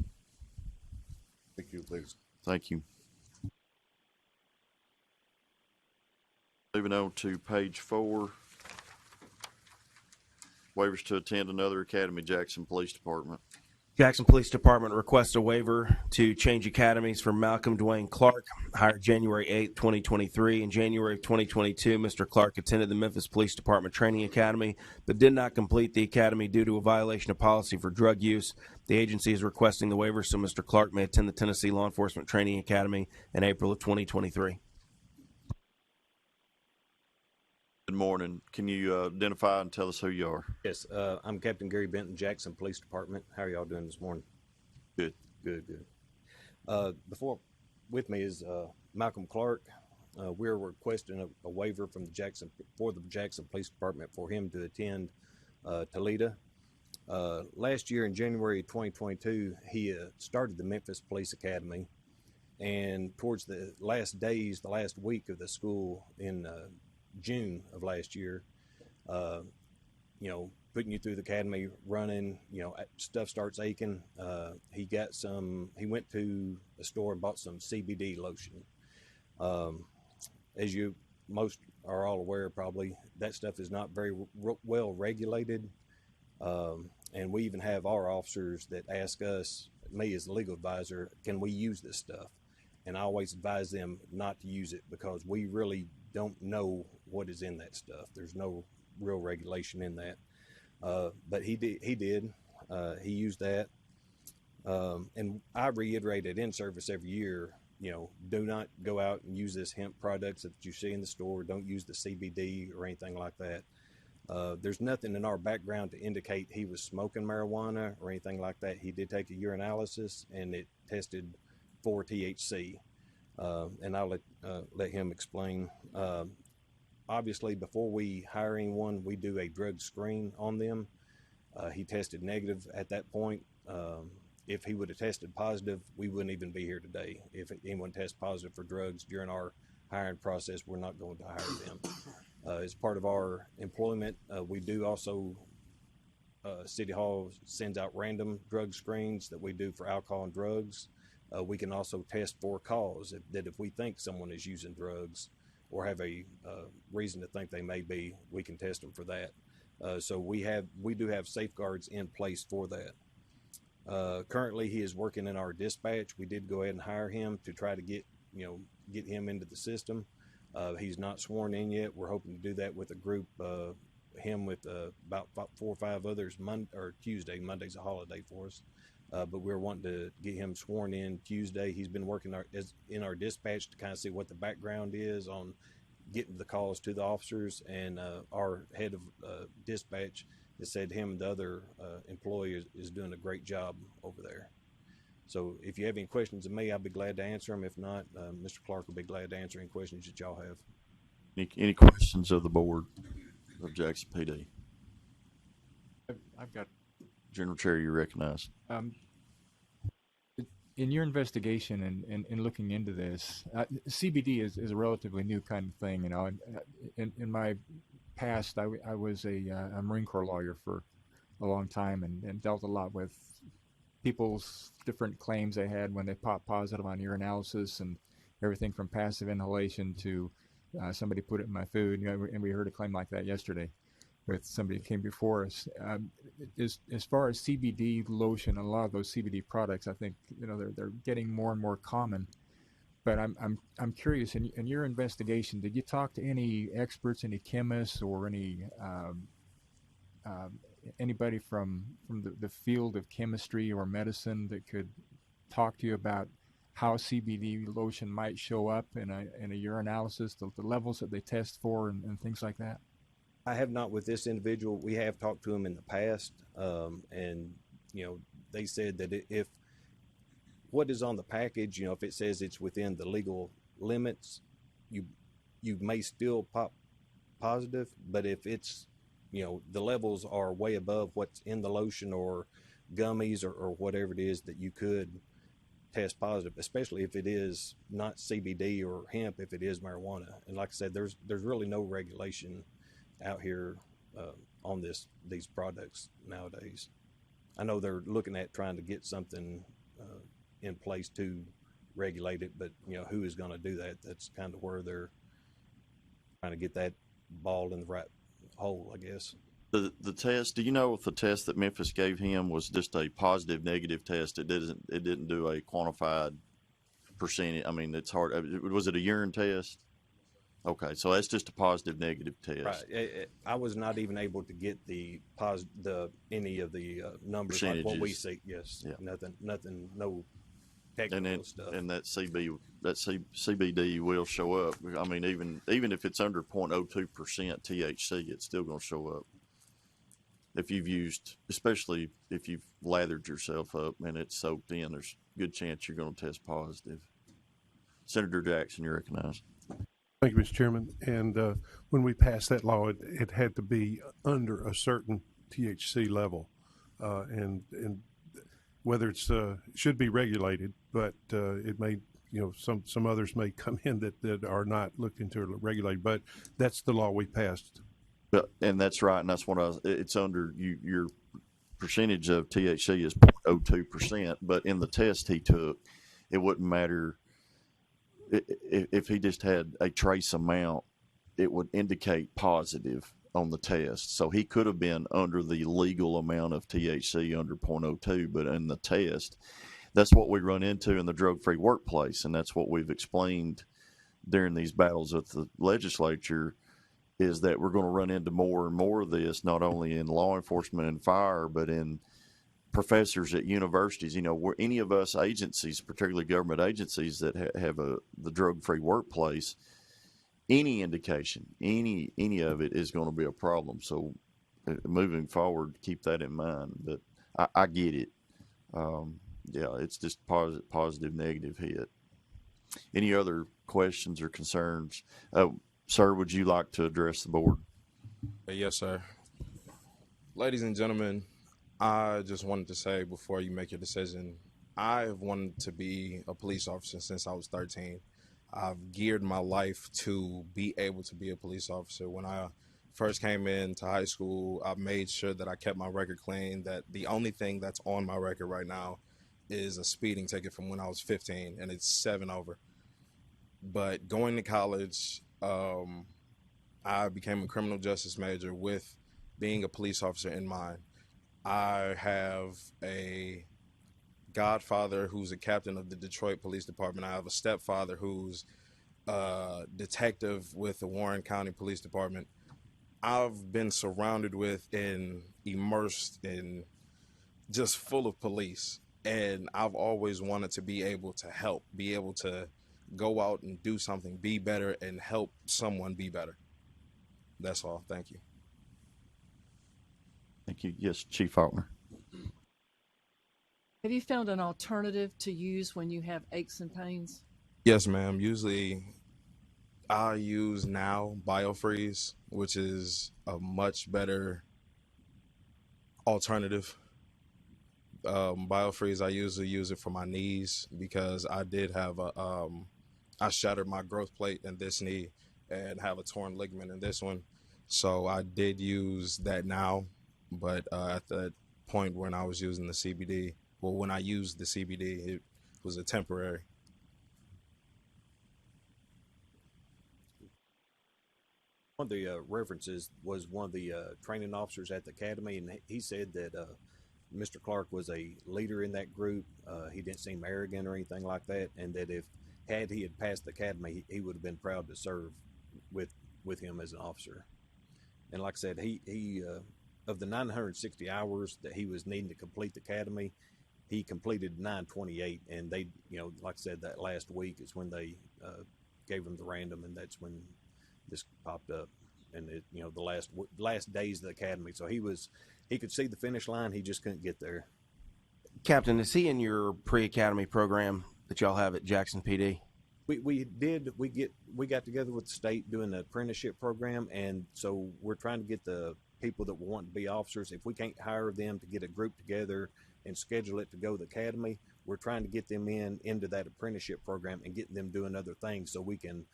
Thank you, please. Thank you. Moving on to page 4. Waivers to attend another academy, Jackson Police Department. Jackson Police Department requests a waiver to change academies for Malcolm Dwayne Clark, hired January 8, 2023. In January of 2022, Mr. Clark attended the Memphis Police Department Training Academy, but did not complete the academy due to a violation of policy for drug use. The agency is requesting the waiver so Mr. Clark may attend the Tennessee Law Enforcement Training Academy in April of 2023. Good morning. Can you identify and tell us who you are? Yes, I'm Captain Gary Benton, Jackson Police Department. How are y'all doing this morning? Good. Good. Before with me is Malcolm Clark. We're requesting a waiver from the Jackson Police Department for him to attend Toledo. Last year in January 2022, he started the Memphis Police Academy, and towards the last week of the school in June of last year, putting you through the academy, running, stuff starts aching. He went to a store and bought some CBD lotion. As you most are all aware, probably, that stuff is not very well regulated. And we even have our officers that ask us, me as the legal advisor, can we use this stuff? And I always advise them not to use it, because we really don't know what is in that stuff. There's no real regulation in that. But he did. He used that. And I reiterate it in service every year, do not go out and use this hemp products that you see in the store. Don't use the CBD or anything like that. There's nothing in our background to indicate he was smoking marijuana or anything like that. He did take a urinalysis, and it tested for THC. And I'll let him explain. obviously, before we hire anyone, we do a drug screen on them. He tested negative at that point. If he would have tested positive, we wouldn't even be here today. If anyone tests positive for drugs during our hiring process, we're not going to hire them. As part of our employment, we do also, City Hall sends out random drug screens that we do for alcohol and drugs. We can also test for cause, that if we think someone is using drugs or have a reason to think they may be, we can test them for that. So we do have safeguards in place for that. Currently, he is working in our dispatch. We did go ahead and hire him to try to get him into the system. He's not sworn in yet. We're hoping to do that with a group, him with about 4 or 5 others Tuesday. Monday's a holiday for us. But we're wanting to get him sworn in Tuesday. He's been working in our dispatch to kind of see what the background is on getting the calls to the officers. And our head of dispatch has said him and the other employee is doing a great job over there. So if you have any questions of me, I'll be glad to answer them. If not, Mr. Clark will be glad to answer any questions that y'all have. Any questions of the board of Jackson PD? I've got. General Chair, you recognize. In your investigation and in looking into this, CBD is a relatively new kind of thing. In my past, I was a Marine Corps lawyer for a long time and dealt a lot with people's different claims they had when they popped positive on urinalysis, and everything from passive inhalation to somebody put it in my food. And we heard a claim like that yesterday with somebody who came before us. As far as CBD lotion and a lot of those CBD products, I think they're getting more and more common. But I'm curious, in your investigation, did you talk to any experts, any chemists, or anybody from the field of chemistry or medicine that could talk to you about how CBD lotion might show up in a urinalysis, the levels that they test for, and things like that? I have not with this individual. We have talked to him in the past, and they said that if what is on the package, if it says it's within the legal limits, you may still pop positive. But if it's the levels are way above what's in the lotion or gummies or whatever it is, that you could test positive, especially if it is not CBD or hemp, if it is marijuana. And like I said, there's really no regulation out here on these products nowadays. I know they're looking at trying to get something in place to regulate it, but who is going to do that? That's kind of where they're trying to get that ball in the right hole, I guess. The test, do you know if the test that Memphis gave him was just a positive negative test? It didn't do a quantified percentage. I mean, it's hard. Was it a urine test? Okay, so that's just a positive negative test. Right. I was not even able to get any of the numbers like what we see. Yes. Yeah. Nothing. No technical stuff. And that CBD will show up. I mean, even if it's under 0.02% THC, it's still going to show up. If you've used, especially if you've lathered yourself up and it's soaked in, there's a good chance you're going to test positive. Senator Jackson, you recognize. Thank you, Mr. Chairman. And when we passed that law, it had to be under a certain THC level, and whether it's should be regulated, but it may, some others may come in that are not looked into regulated. But that's the law we passed. And that's right, and that's what it's under. Your percentage of THC is 0.02%, but in the test he took, it wouldn't matter. If he just had a trace amount, it would indicate positive on the test. So he could have been under the legal amount of THC under 0.02, but in the test, that's what we run into in the drug-free workplace, and that's what we've explained during these battles with the legislature, is that we're going to run into more and more of this, not only in law enforcement and fire, but in professors at universities. Where any of us agencies, particularly government agencies that have the drug-free workplace, any indication, any of it is going to be a problem. So moving forward, keep that in mind. But I get it. It's just positive, negative hit. Any other questions or concerns? Sir, would you like to address the board? Yes, sir. Ladies and gentlemen, I just wanted to say before you make your decision, I've wanted to be a police officer since I was 13. I've geared my life to be able to be a police officer. When I first came into high school, I made sure that I kept my record clean, that the only thing that's on my record right now is a speeding ticket from when I was 15, and it's 7 over. But going to college, I became a criminal justice major with being a police officer in mind. I have a godfather who's a captain of the Detroit Police Department. I have a stepfather who's a detective with the Warren County Police Department. I've been surrounded with and immersed in just full of police. And I've always wanted to be able to help, be able to go out and do something, be better, and help someone be better. That's all. Thank you. Thank you. Yes, Chief Faulkner. Have you found an alternative to use when you have aches and pains? Yes, ma'am. Usually I use now BioFreeze, which is a much better alternative. BioFreeze, I usually use it for my knees because I did have I shattered my growth plate in this knee and have a torn ligament in this one. So I did use that now, but at the point when I was using the CBD, well, when I used the CBD, it was a temporary. One of the references was one of the training officers at the academy, and he said that Mr. Clark was a leader in that group. He didn't seem arrogant or anything like that, and that if he had passed the academy, he would have been proud to serve with him as an officer. And like I said, he of the 960 hours that he was needing to complete the academy, he completed 928, and they, like I said, that last week is when they gave him the random, and that's when this popped up, and it, the last days of the academy. So he could see the finish line, he just couldn't get there. Captain, is he in your pre-academy program that y'all have at Jackson PD? We got together with the state doing the apprenticeship program, and so we're trying to get the people that want to be officers. If we can't hire them to get a group together and schedule it to go to the academy, we're trying to get them into that apprenticeship program and get them doing other things so we can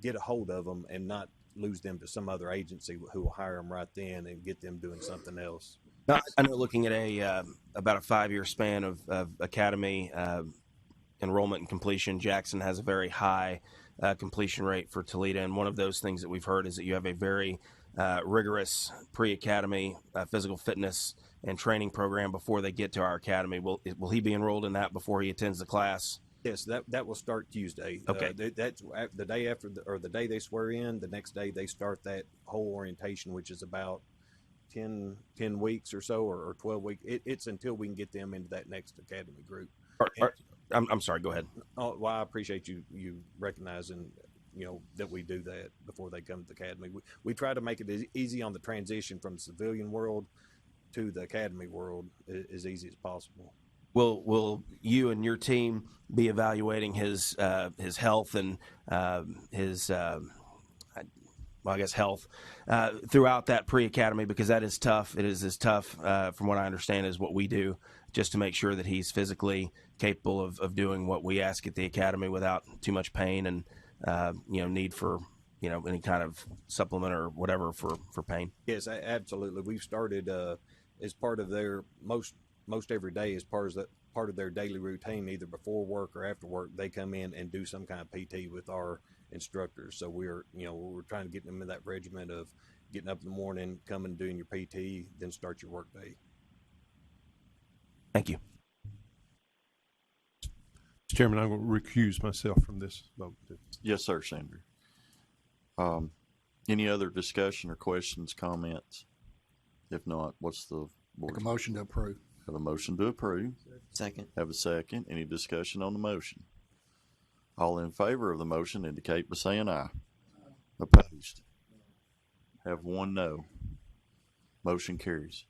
get a hold of them and not lose them to some other agency who will hire them right then and get them doing something else. I know, looking at about a 5-year span of academy enrollment and completion, Jackson has a very high completion rate for Toledo, and one of those things that we've heard is that you have a very rigorous pre-academy physical fitness and training program before they get to our academy. Will he be enrolled in that before he attends the class? Yes, that will start Tuesday. Okay. That's the day after, or the day they swear in. The next day they start that whole orientation, which is about 10 weeks or so, or 12 weeks. It's until we can get them into that next academy group. I'm sorry, go ahead. Oh, well, I appreciate you recognizing, that we do that before they come to the academy. We try to make it easy on the transition from the civilian world to the academy world as easy as possible. Will you and your team be evaluating his health and his health throughout that pre-academy, because that is tough. It is as tough, from what I understand, as what we do, just to make sure that he's physically capable of doing what we ask at the academy without too much pain and need for any kind of supplement or whatever for pain. Yes, absolutely. We've started as part of their most every day, as part of their daily routine, either before work or after work, they come in and do some kind of PT with our instructors. So we're trying to get them in that regimen of getting up in the morning, coming, doing your PT, then start your work day. Thank you. Mr. Chairman, I'm going to recuse myself from this vote. Yes, sir, Senator. Any other discussion or questions, comments? If not, what's the board? Make a motion to approve. Have a motion to approve. Second. Have a second. Any discussion on the motion? All in favor of the motion indicate by saying aye. Opposed? Have one no. Motion carries.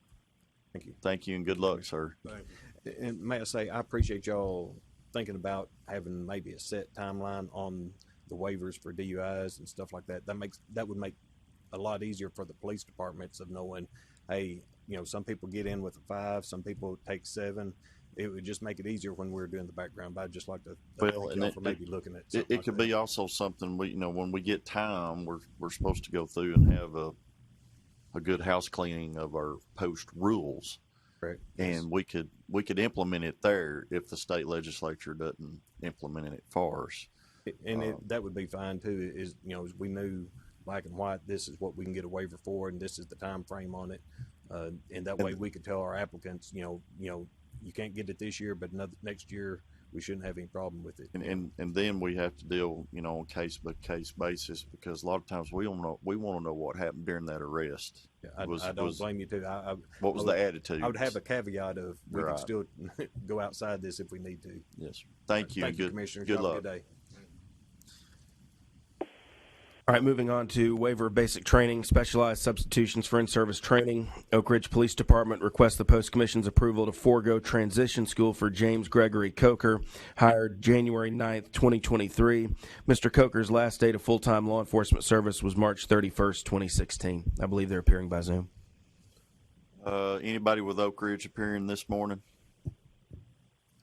Thank you. Thank you and good luck, sir. Thank you. And may I say, I appreciate y'all thinking about having maybe a set timeline on the waivers for DUIs and stuff like that. That would make a lot easier for the police departments of knowing, hey, some people get in with a 5, some people take 7. It would just make it easier when we're doing the background. But I'd just like to thank y'all for maybe looking at something it could be also something when we get time, we're supposed to go through and have a good house cleaning of our post rules. Correct. And we could implement it there if the state legislature doesn't implement it for us. And that would be fine too. Is we knew black and white, this is what we can get a waiver for, and this is the time frame on it. And that way we could tell our applicants, you can't get it this year, but next year we shouldn't have any problem with it. And then we have to deal, on case by case basis, because a lot of times we want to know what happened during that arrest. Yeah, I don't blame you too. What was the attitude? I would have a caveat of we Right. can still go outside this if we need to. Yes. Thank you. Thank you, Good, Commissioners. good Y'all have a luck. good day. All right, moving on to waiver of basic training, specialized substitutions for in-service training. Oak Ridge Police Department requests the Post Commission's approval to forego transition school for James Gregory Coker, hired January 9th, 2023. Mr. Coker's last date of full-time law enforcement service was March 31st, 2016. I believe they're appearing by Zoom. Anybody with Oak Ridge appearing this morning?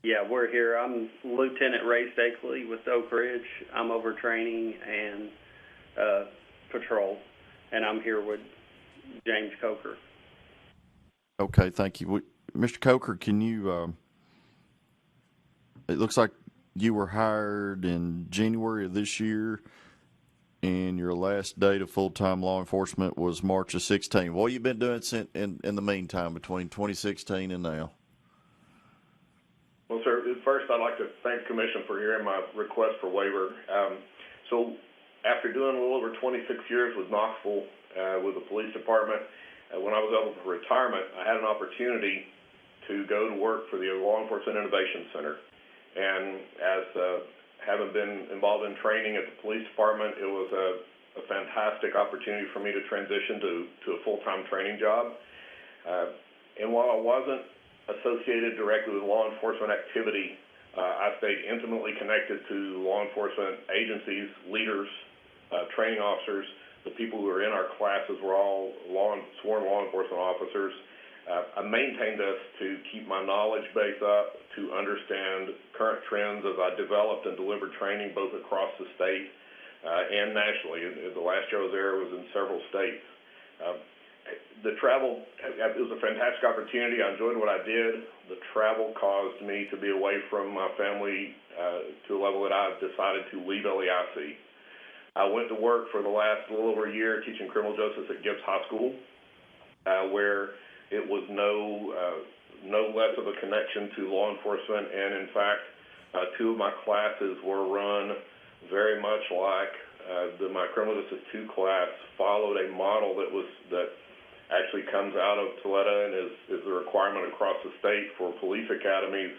Yeah, we're here. I'm Lieutenant Ray Stakely with Oak Ridge. I'm over training and patrol, and I'm here with James Coker. Okay, thank you. Mr. Coker, can you, it looks like you were hired in January of this year, and your last date of full-time law enforcement was March of 16. What have you been doing in the meantime between 2016 and now? Well, sir, first I'd like to thank the Commission for hearing my request for waiver. So after doing a little over 26 years with Knoxville, with the police department, when I was eligible for retirement, I had an opportunity to go to work for the Law Enforcement Innovation Center. And as having been involved in training at the police department, it was a fantastic opportunity for me to transition to a full-time training job. And while I wasn't associated directly with law enforcement activity, I stayed intimately connected to law enforcement agencies, leaders, training officers. The people who were in our classes were all sworn law enforcement officers. I maintained this to keep my knowledge base up, to understand current trends as I developed and delivered training both across the state and nationally. The last year I was there was in several states. The travel, it was a fantastic opportunity. I enjoyed what I did. The travel caused me to be away from my family to a level that I decided to leave LEIC. I went to work for the last little over a year teaching criminal justice at Gibbs High School, where it was no less of a connection to law enforcement. And in fact, 2 of my classes were run very much like my criminal justice 2 class followed a model that actually comes out of Toledo and is a requirement across the state for police academies,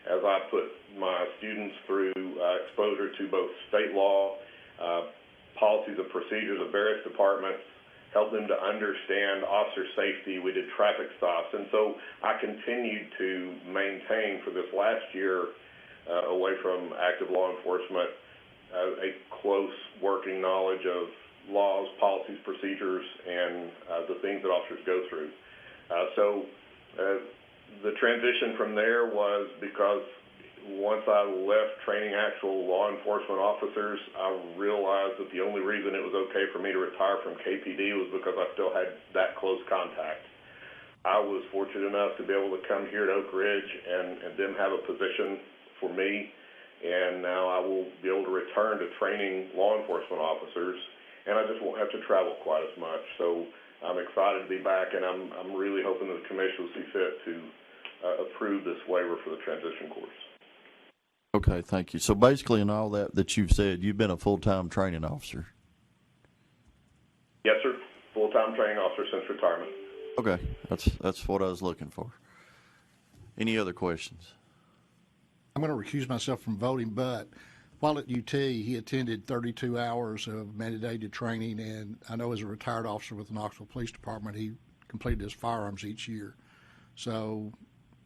as I put my students through exposure to both state law, policies and procedures of various departments, help them to understand officer safety. We did traffic stops. And so I continued to maintain for this last year, away from active law enforcement, a close working knowledge of laws, policies, procedures, and the things that officers go through. So the transition from there was because once I left training actual law enforcement officers, I realized that the only reason it was okay for me to retire from KPD was because I still had that close contact. I was fortunate enough to be able to come here to Oak Ridge and them have a position for me, and now I will be able to return to training law enforcement officers, and I just won't have to travel quite as much. So I'm excited to be back, and I'm really hoping that the Commission will see fit to approve this waiver for the transition course. Okay, thank you. So basically in all that you've said, you've been a full-time training officer. Yes, sir. Full-time training officer since retirement. Okay, that's what I was looking for. Any other questions? I'm going to recuse myself from voting, but while at UT, he attended 32 hours of mandated training, and I know as a retired officer with the Knoxville Police Department, he completed his firearms each year. So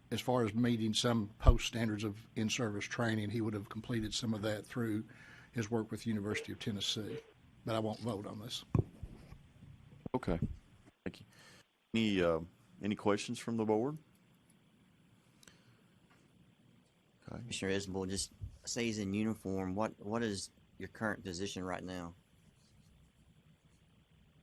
as far as meeting some post standards of in-service training, he would have completed some of that through his work with University of Tennessee. But I won't vote on this. Okay. Thank you. Any questions from the board? Okay. Commissioner Isbell, just say he's in uniform. What is your current position right now?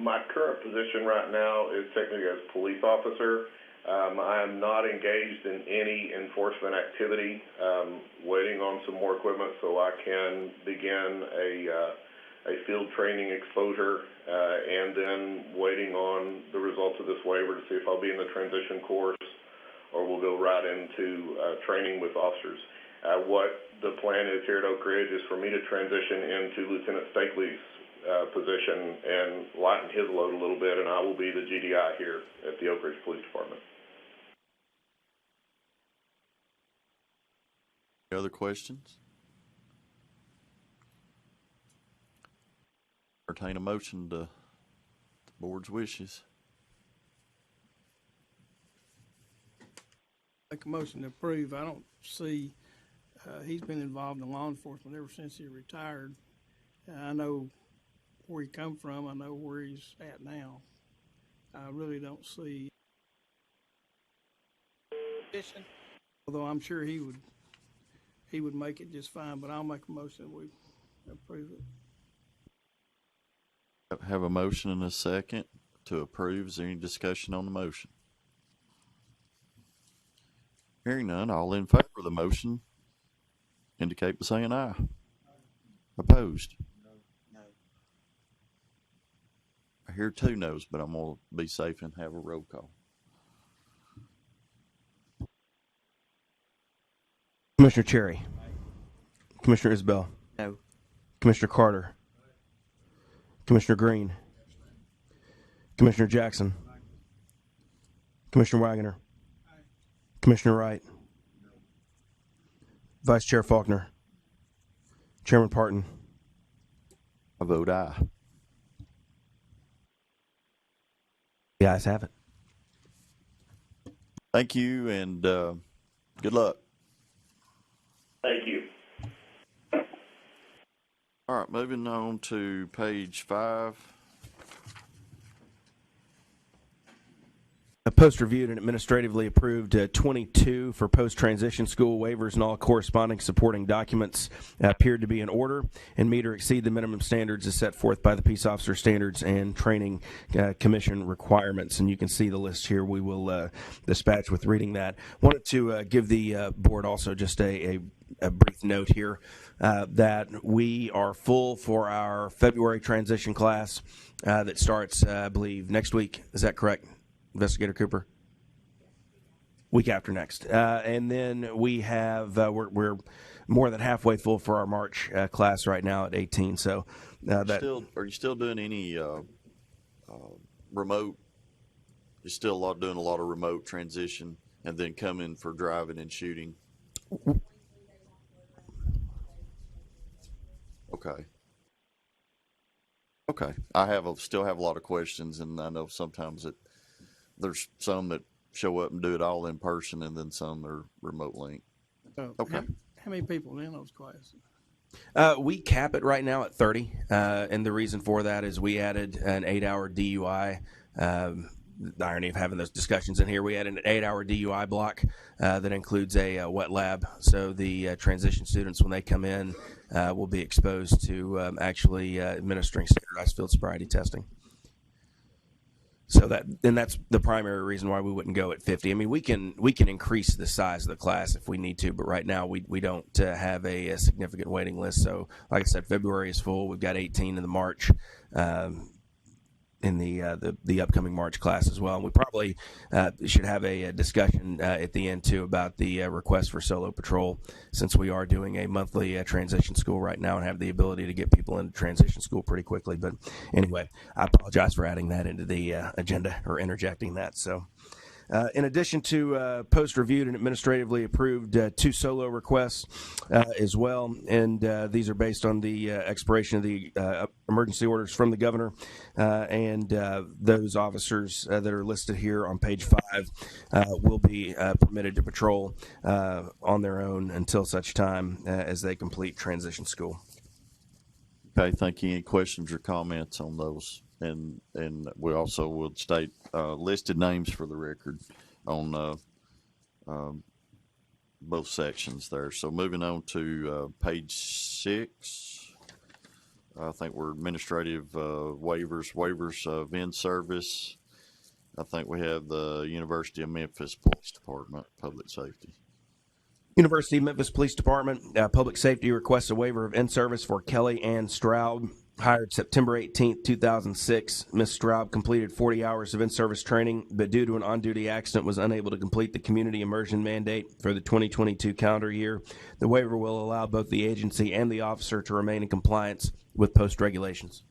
My current position right now is technically as police officer. I am not engaged in any enforcement activity, waiting on some more equipment so I can begin a field training exposure, and then waiting on the results of this waiver to see if I'll be in the transition course or we'll go right into training with officers. What the plan is here at Oak Ridge is for me to transition into Lieutenant Stakely's position and lighten his load a little bit, and I will be the GDI here at the Oak Ridge Police Department. Any other questions? Entertain a motion to the board's wishes. Make a motion to approve. I don't see, he's been involved in law enforcement ever since he retired. I know where he come from. I know where he's at now. I really don't see, although I'm sure he would make it just fine, but I'll make a motion that we approve it. Have a motion and a second to approve. Is there any discussion on the motion? Hearing none, all in favor of the motion indicate by saying aye. Opposed? No. I hear 2 no's, but I'm going to be safe and have a roll call. Commissioner Cherry. Commissioner Isbell. No. Commissioner Carter. Commissioner Green. Commissioner Jackson. Commissioner Wagoner. Commissioner Wright. Vice Chair Faulkner. Chairman Parton. I vote aye. The ayes have it. Thank you, and good luck. Thank you. All right, moving on to page 5. Post-reviewed and administratively approved 22 for post-transition school waivers, and all corresponding supporting documents appeared to be in order and meet or exceed the minimum standards as set forth by the Peace Officer Standards and Training Commission requirements. And you can see the list here. We will dispatch with reading that. Wanted to give the board also just a brief note here that we are full for our February transition class that starts, I believe, next week. Is that correct, Investigator Cooper? Week after next. And then we have, we're more than halfway full for our March class right now at 18. So are you still doing any remote? You're still doing a lot of remote transition and then coming for driving and shooting? Okay. I still have a lot of questions, and I know sometimes there's some that show up and do it all in person, and then some are remote link. Okay. How many people in those classes? We cap it right now at 30, and the reason for that is we added an 8-hour DUI. The irony of having those discussions in here, we had an 8-hour DUI block that includes a wet lab. So the transition students, when they come in, will be exposed to actually administering standardized field sobriety testing. So that's the primary reason why we wouldn't go at 50. I mean, we can increase the size of the class if we need to, but right now we don't have a significant waiting list. So, like I said, February is full. We've got 18 in the March. In the upcoming March class as well. And we probably should have a discussion at the end, too, about the request for solo patrol, since we are doing a monthly transition school right now and have the ability to get people into transition school pretty quickly. But anyway, I apologize for adding that into the agenda or interjecting that. So. In addition to post-reviewed and administratively approved 2 solo requests as well, and these are based on the expiration of the emergency orders from the governor, and those officers that are listed here on page 5 will be permitted to patrol on their own until such time as they complete transition school. Okay, thank you. Any questions or comments on those? And we also will state listed names for the record on both sections there. So moving on to page 6, I think we're administrative waivers of in-service. I think we have the University of Memphis Police Department, Public Safety. University of Memphis Police Department, Public Safety requests a waiver of in-service for Kelly Ann Stroud, hired September 18th, 2006. Ms. Stroud completed 40 hours of in-service training, but due to an on-duty accident was unable to complete the community immersion mandate for the 2022 calendar year. The waiver will allow both the agency and the officer to remain in compliance with post regulations.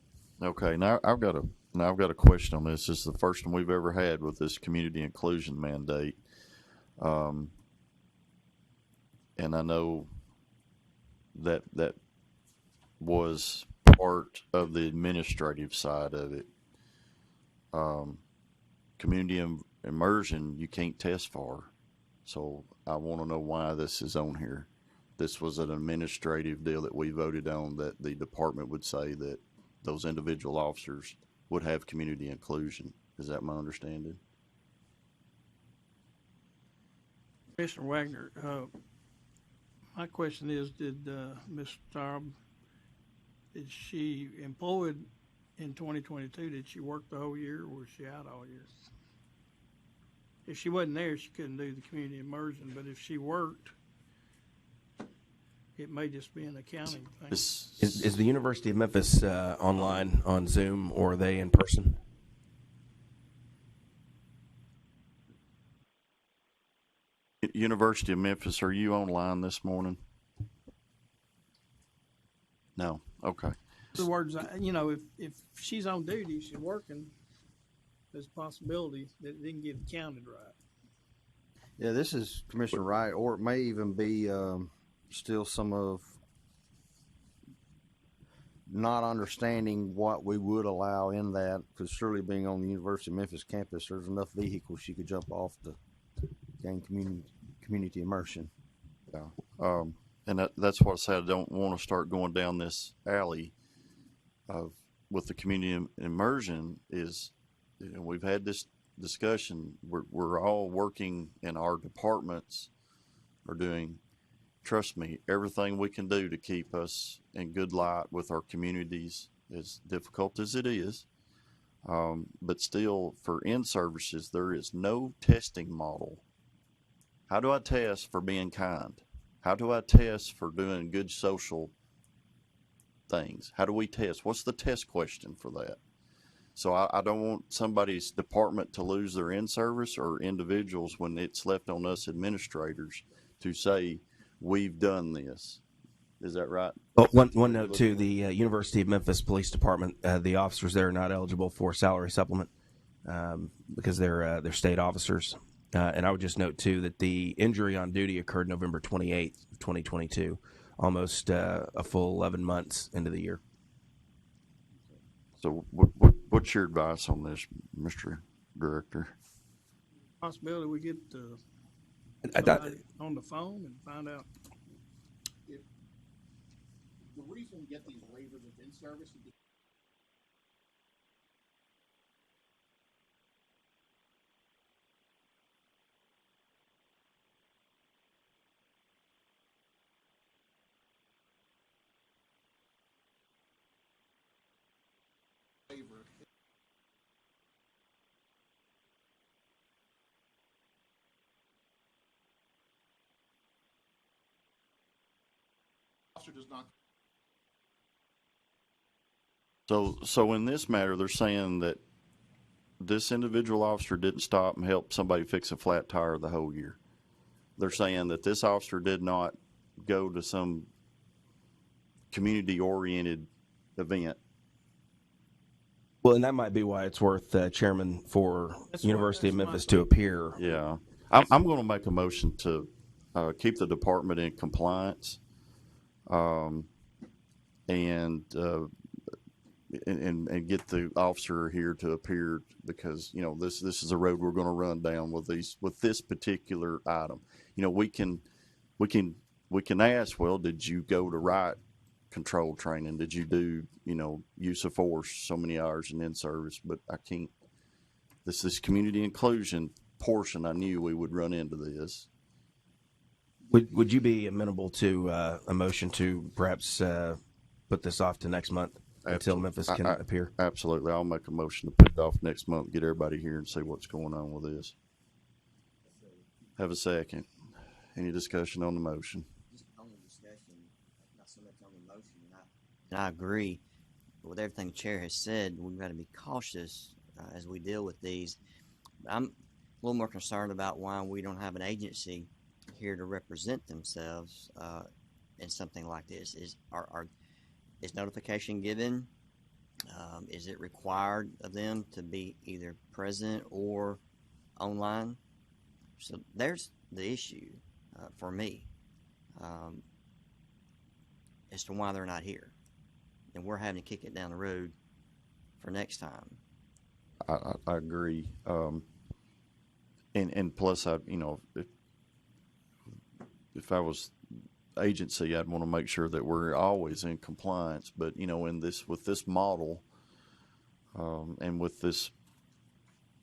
Okay, now I've got a question on this. This is the first one we've ever had with this community inclusion mandate. And I know that was part of the administrative side of it. Community immersion, you can't test for. So I want to know why this is on here. This was an administrative deal that we voted on, that the department would say that those individual officers would have community inclusion. Is that my understanding? Commissioner Wagner, my question is, did Ms. Staub, is she employed in 2022? Did she work the whole year, or was she out all year? If she wasn't there, she couldn't do the community immersion, but if she worked, it may just be an accounting thing. Is the University of Memphis online on Zoom, or are they in person? University of Memphis, are you online this morning? No. Okay. In other words, if she's on duty, she's working, there's a possibility that it didn't get counted right. Yeah, this is Commissioner Wright, or it may even be still some of not understanding what we would allow in that, because surely being on the University of Memphis campus, there's enough vehicles she could jump off to gain community immersion. Yeah. And that's what I said. I don't want to start going down this alley with the community immersion. Is, we've had this discussion. We're all working, and our departments are doing, trust me, everything we can do to keep us in good light with our communities, as difficult as it is. But still, for in-services, there is no testing model. How do I test for being kind? How do I test for doing good social things? How do we test? What's the test question for that? So I don't want somebody's department to lose their in-service, or individuals, when it's left on us administrators to say, we've done this. Is that right? Well, one note too, the University of Memphis Police Department, the officers there are not eligible for salary supplement because they're state officers. And I would just note too that the injury on duty occurred November 28th, 2022, almost a full 11 months into the year. So what's your advice on this, Mr. Director? Possibility we get somebody on the phone and find out. The reason we get these waivers of in-service is waiver. Officer does not. So in this matter, they're saying that this individual officer didn't stop and help somebody fix a flat tire the whole year. They're saying that this officer did not go to some community-oriented event. Well, and that might be why it's worth Chairman for University of Memphis to appear. Yeah. I'm going to make a motion to keep the department in compliance and get the officer here to appear, because this is a road we're going to run down with this particular item. We can ask, well, did you go to Wright control training? Did you do, use of force so many hours and in service? But I can't. This community inclusion portion, I knew we would run into this. Would you be amenable to a motion to perhaps put this off to next month until Memphis can appear? Absolutely. I'll make a motion to put it off next month, get everybody here and see what's going on with this. Have a second. Any discussion on the motion? Just on the discussion, not so much on the motion. And I agree with everything the chair has said. We've got to be cautious as we deal with these. I'm a little more concerned about why we don't have an agency here to represent themselves in something like this. Is notification given? Is it required of them to be either present or online? So there's the issue for me as to why they're not here, and we're having to kick it down the road for next time. I agree, and plus, if I was agency, I'd want to make sure that we're always in compliance. But with this model, and with this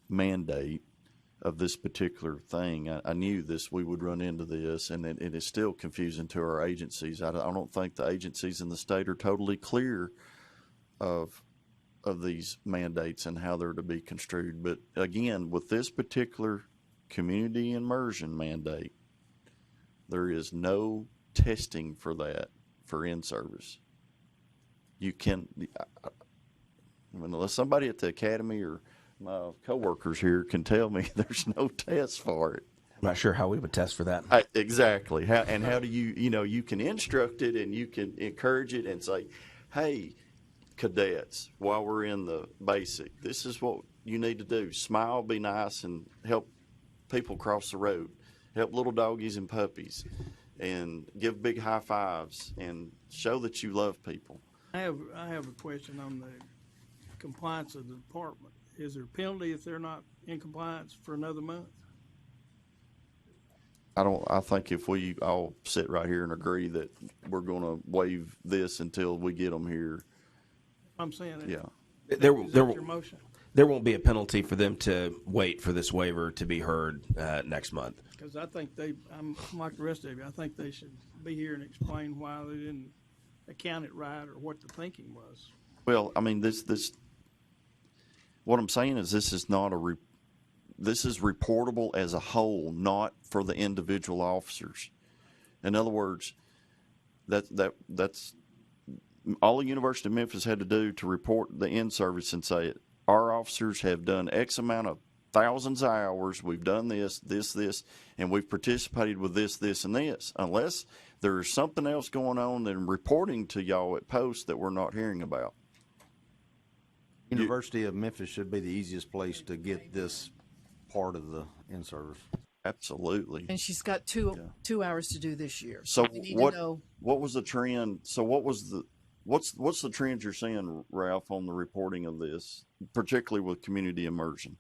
mandate of this particular thing, I knew we would run into this, and it is still confusing to our agencies. I don't think the agencies in the state are totally clear of these mandates and how they're to be construed. But again, with this particular community immersion mandate, there is no testing for that for in-service. You can, unless somebody at the academy or my coworkers here can tell me there's no test for it. I'm not sure how we would test for that. Exactly. How do you can instruct it and you can encourage it and say, hey, cadets, while we're in the basic, this is what you need to do. Smile, be nice, and help people cross the road. Help little doggies and puppies, and give big high fives, and show that you love people. I have a question on the compliance of the department. Is there a penalty if they're not in compliance for another month? I think if we all sit right here and agree that we're going to waive this until we get them here. I'm saying, yeah. There your motion? There won't be a penalty for them to wait for this waiver to be heard next month. Because I think I'm like the rest of you. I think they should be here and explain why they didn't account it right or what the thinking was. Well, I mean, what I'm saying is this is not this is reportable as a whole, not for the individual officers. In other words, that's all the University of Memphis had to do to report the in-service and say, our officers have done X amount of thousands of hours, we've done this, and we've participated with this, and this. Unless there's something else going on than reporting to y'all at post that we're not hearing about. University of Memphis should be the easiest place to get this part of the in-service. Absolutely. And she's got two hours to do this year. So we need to know. What was the trend? So what's the trend you're seeing, Ralph, on the reporting of this, particularly with community immersion?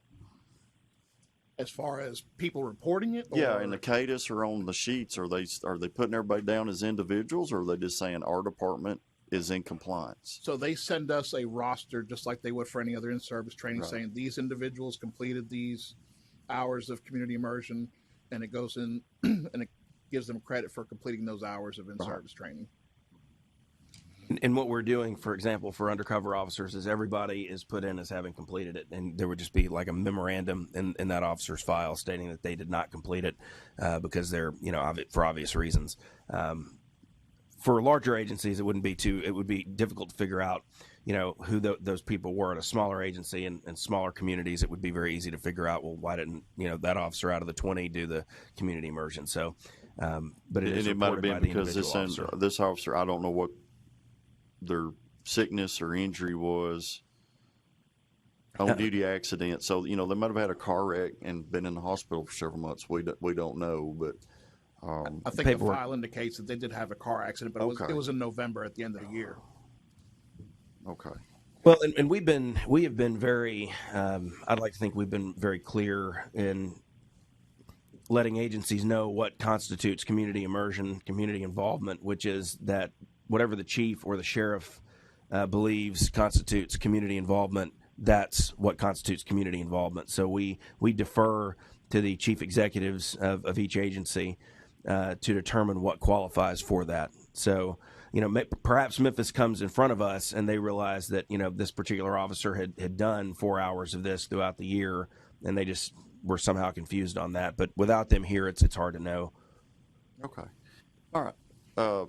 As far as people reporting it? Yeah, in the CADIS or on the sheets, are they putting everybody down as individuals, or are they just saying our department is in compliance? So they send us a roster just like they would for any other in-service training, saying these individuals completed these hours of community immersion, and it goes in and it gives them credit for completing those hours of in-service training. And what we're doing, for example, for undercover officers is everybody is put in as having completed it. And there would just be like a memorandum in that officer's file stating that they did not complete it because they're, for obvious reasons. For larger agencies, it would be difficult to figure out, who those people were. At a smaller agency and smaller communities, it would be very easy to figure out, well, why didn't, that officer out of the 20 do the community immersion? So, but it might have been because this officer, I don't know what their sickness or injury was, on duty accident. So, they might have had a car wreck and been in the hospital for several months. We don't know, but I think the file indicates that they did have a car accident, but it was in November at the end of the year. Okay. Well, and we have been very, I'd like to think we've been very clear in letting agencies know what constitutes community immersion, community involvement, which is that whatever the chief or the sheriff believes constitutes community involvement, that's what constitutes community involvement. So we defer to the chief executives of each agency to determine what qualifies for that. So, perhaps Memphis comes in front of us and they realize that, this particular officer had done 4 hours of this throughout the year, and they just were somehow confused on that. But without them here, it's hard to know. Okay. All right.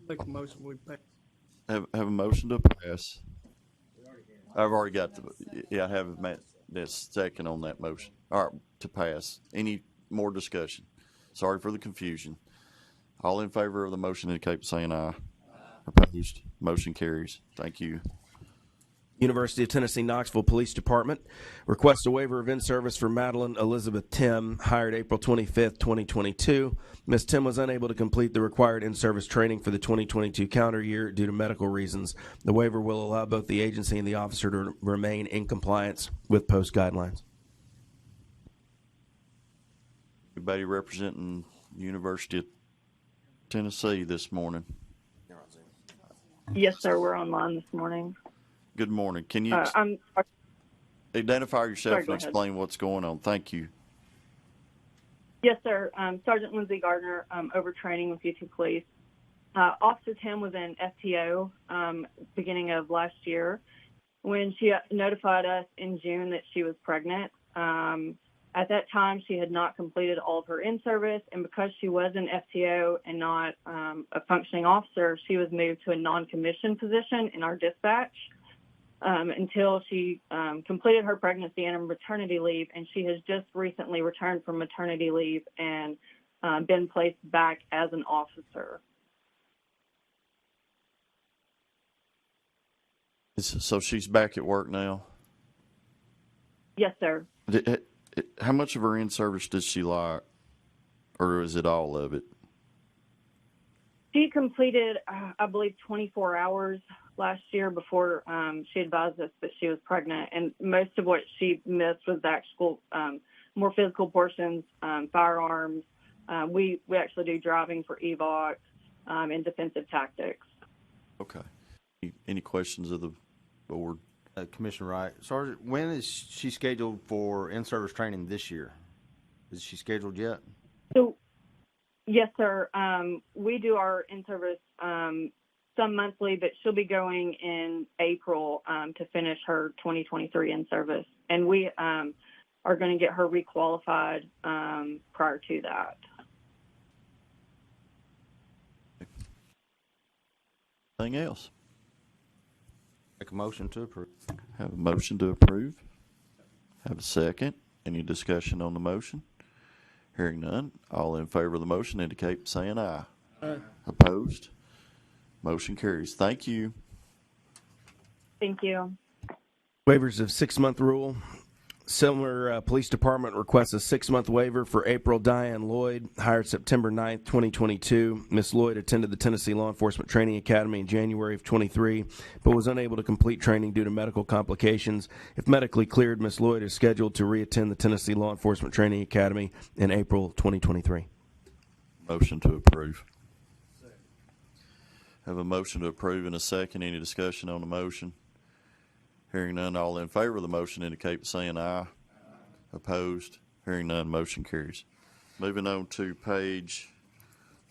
Make a motion, we pay. Have a motion to pass. I've already got I have this second on that motion. All right, to pass. Any more discussion? Sorry for the confusion. All in favor of the motion indicate by saying aye. Opposed? Motion carries. Thank you. University of Tennessee Knoxville Police Department requests a waiver of in-service for Madeline Elizabeth Tim, hired April 25th, 2022. Ms. Tim was unable to complete the required in-service training for the 2022 calendar year due to medical reasons. The waiver will allow both the agency and the officer to remain in compliance with post guidelines. Anybody representing University of Tennessee this morning? Yes, sir. We're online this morning. Good morning. Can you identify yourself Sorry, and go ahead. explain what's going on? Thank you. Yes, sir. Sergeant Lindsay Gardner, overtraining with YouTube Police. Officer Tim was in FTO beginning of last year when she notified us in June that she was pregnant. At that time, she had not completed all of her in-service, and because she was in FTO and not a functioning officer, she was moved to a non-commissioned position in our dispatch until she completed her pregnancy and maternity leave, and she has just recently returned from maternity leave and been placed back as an officer. So she's back at work now? Yes, sir. How much of her in-service does she like, or is it all of it? She completed, I believe, 24 hours last year before she advised us that she was pregnant, and most of what she missed was the actual more physical portions, firearms. We actually do driving for EVOC and defensive tactics. Okay. Any questions of the board? Commissioner Wright, Sergeant, when is she scheduled for in-service training this year? Is she scheduled yet? So, yes, sir. We do our in-service some monthly, but she'll be going in April to finish her 2023 in-service, and we are going to get her requalified prior to that. Anything else? Make a motion to approve. Have a motion to approve. Have a second. Any discussion on the motion? Hearing none. All in favor of the motion indicate by saying aye. Aye. Opposed? Motion carries. Thank you. Thank you. Waivers of 6-month rule. Similar Police Department requests a 6-month waiver for April Diane Lloyd, hired September 9th, 2022. Ms. Lloyd attended the Tennessee Law Enforcement Training Academy in January of 23, but was unable to complete training due to medical complications. If medically cleared, Ms. Lloyd is scheduled to reattend the Tennessee Law Enforcement Training Academy in April 2023. Motion to approve. Have a motion to approve in a second. Any discussion on the motion? Hearing none, all in favor of the motion indicate by saying aye. Opposed? Hearing none, motion carries. Moving on to page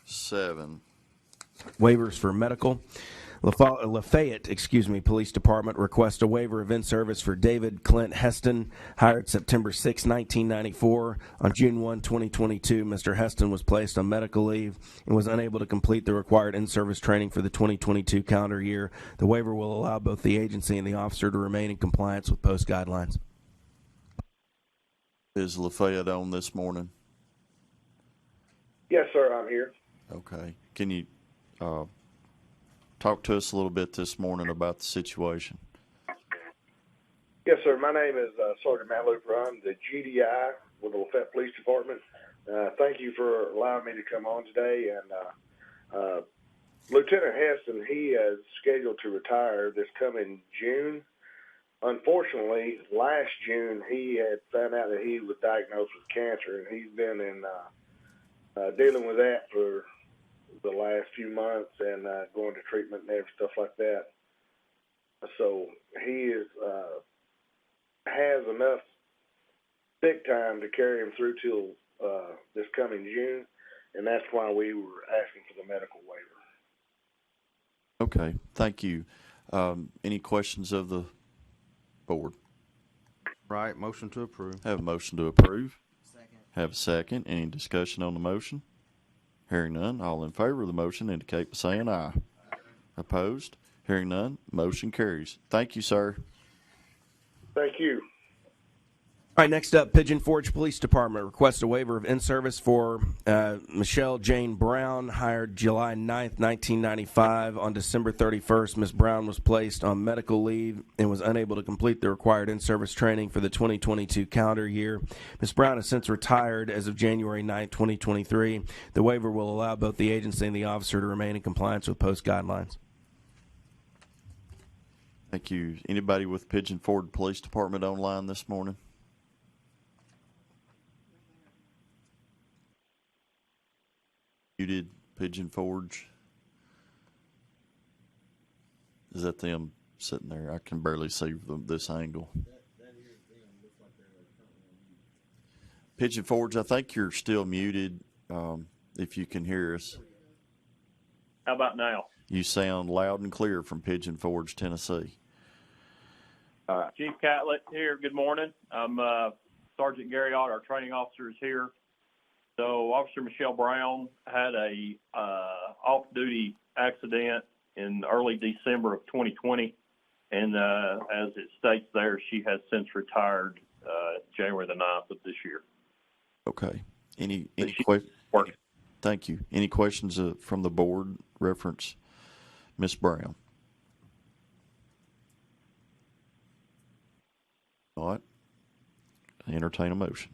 7. Waivers for medical. Lafayette, Police Department requests a waiver of in-service for David Clint Heston, hired September 6, 1994. On June 1, 2022, Mr. Heston was placed on medical leave and was unable to complete the required in-service training for the 2022 calendar year. The waiver will allow both the agency and the officer to remain in compliance with post guidelines. Is Lafayette on this morning? Yes, sir, I'm here. Okay. Can you talk to us a little bit this morning about the situation? Yes, sir. My name is Sergeant Matt Looper. I'm the GDI with the Lafayette Police Department. Thank you for allowing me to come on today. And Lieutenant Heston, he is scheduled to retire this coming June. Unfortunately, last June, he had found out that he was diagnosed with cancer, and he's been in dealing with that for the last few months and going to treatment and stuff like that. So he has enough sick time to carry him through till this coming June, and that's why we were asking for the medical waiver. Okay, thank you. Any questions of the board? Right, motion to approve. Have a motion to approve. Second. Have a second. Any discussion on the motion? Hearing none, all in favor of the motion indicate by saying aye. Opposed? Hearing none, motion carries. Thank you, sir. Thank you. All right, next up, Pigeon Forge Police Department requests a waiver of in-service for Michelle Jane Brown, hired July 9th, 1995. On December 31st, Ms. Brown was placed on medical leave and was unable to complete the required in-service training for the 2022 calendar year. Ms. Brown has since retired as of January 9th, 2023. The waiver will allow both the agency and the officer to remain in compliance with post guidelines. Thank you. Anybody with Pigeon Forge Police Department online this morning? Muted Pigeon Forge. Is that them sitting there? I can barely see this angle. Pigeon Forge, I think you're still muted. If you can hear us. How about now? You sound loud and clear from Pigeon Forge, Tennessee. Chief Catlett here. Good morning. I'm Sergeant Gary Ott. Our training officer is here. So Officer Michelle Brown had a off-duty accident in early December of 2020, and as it states there, she has since retired January the 9th of this year. Okay. Any questions? Thank you. Any questions from the board reference Ms. Brown? All right. Entertain a motion.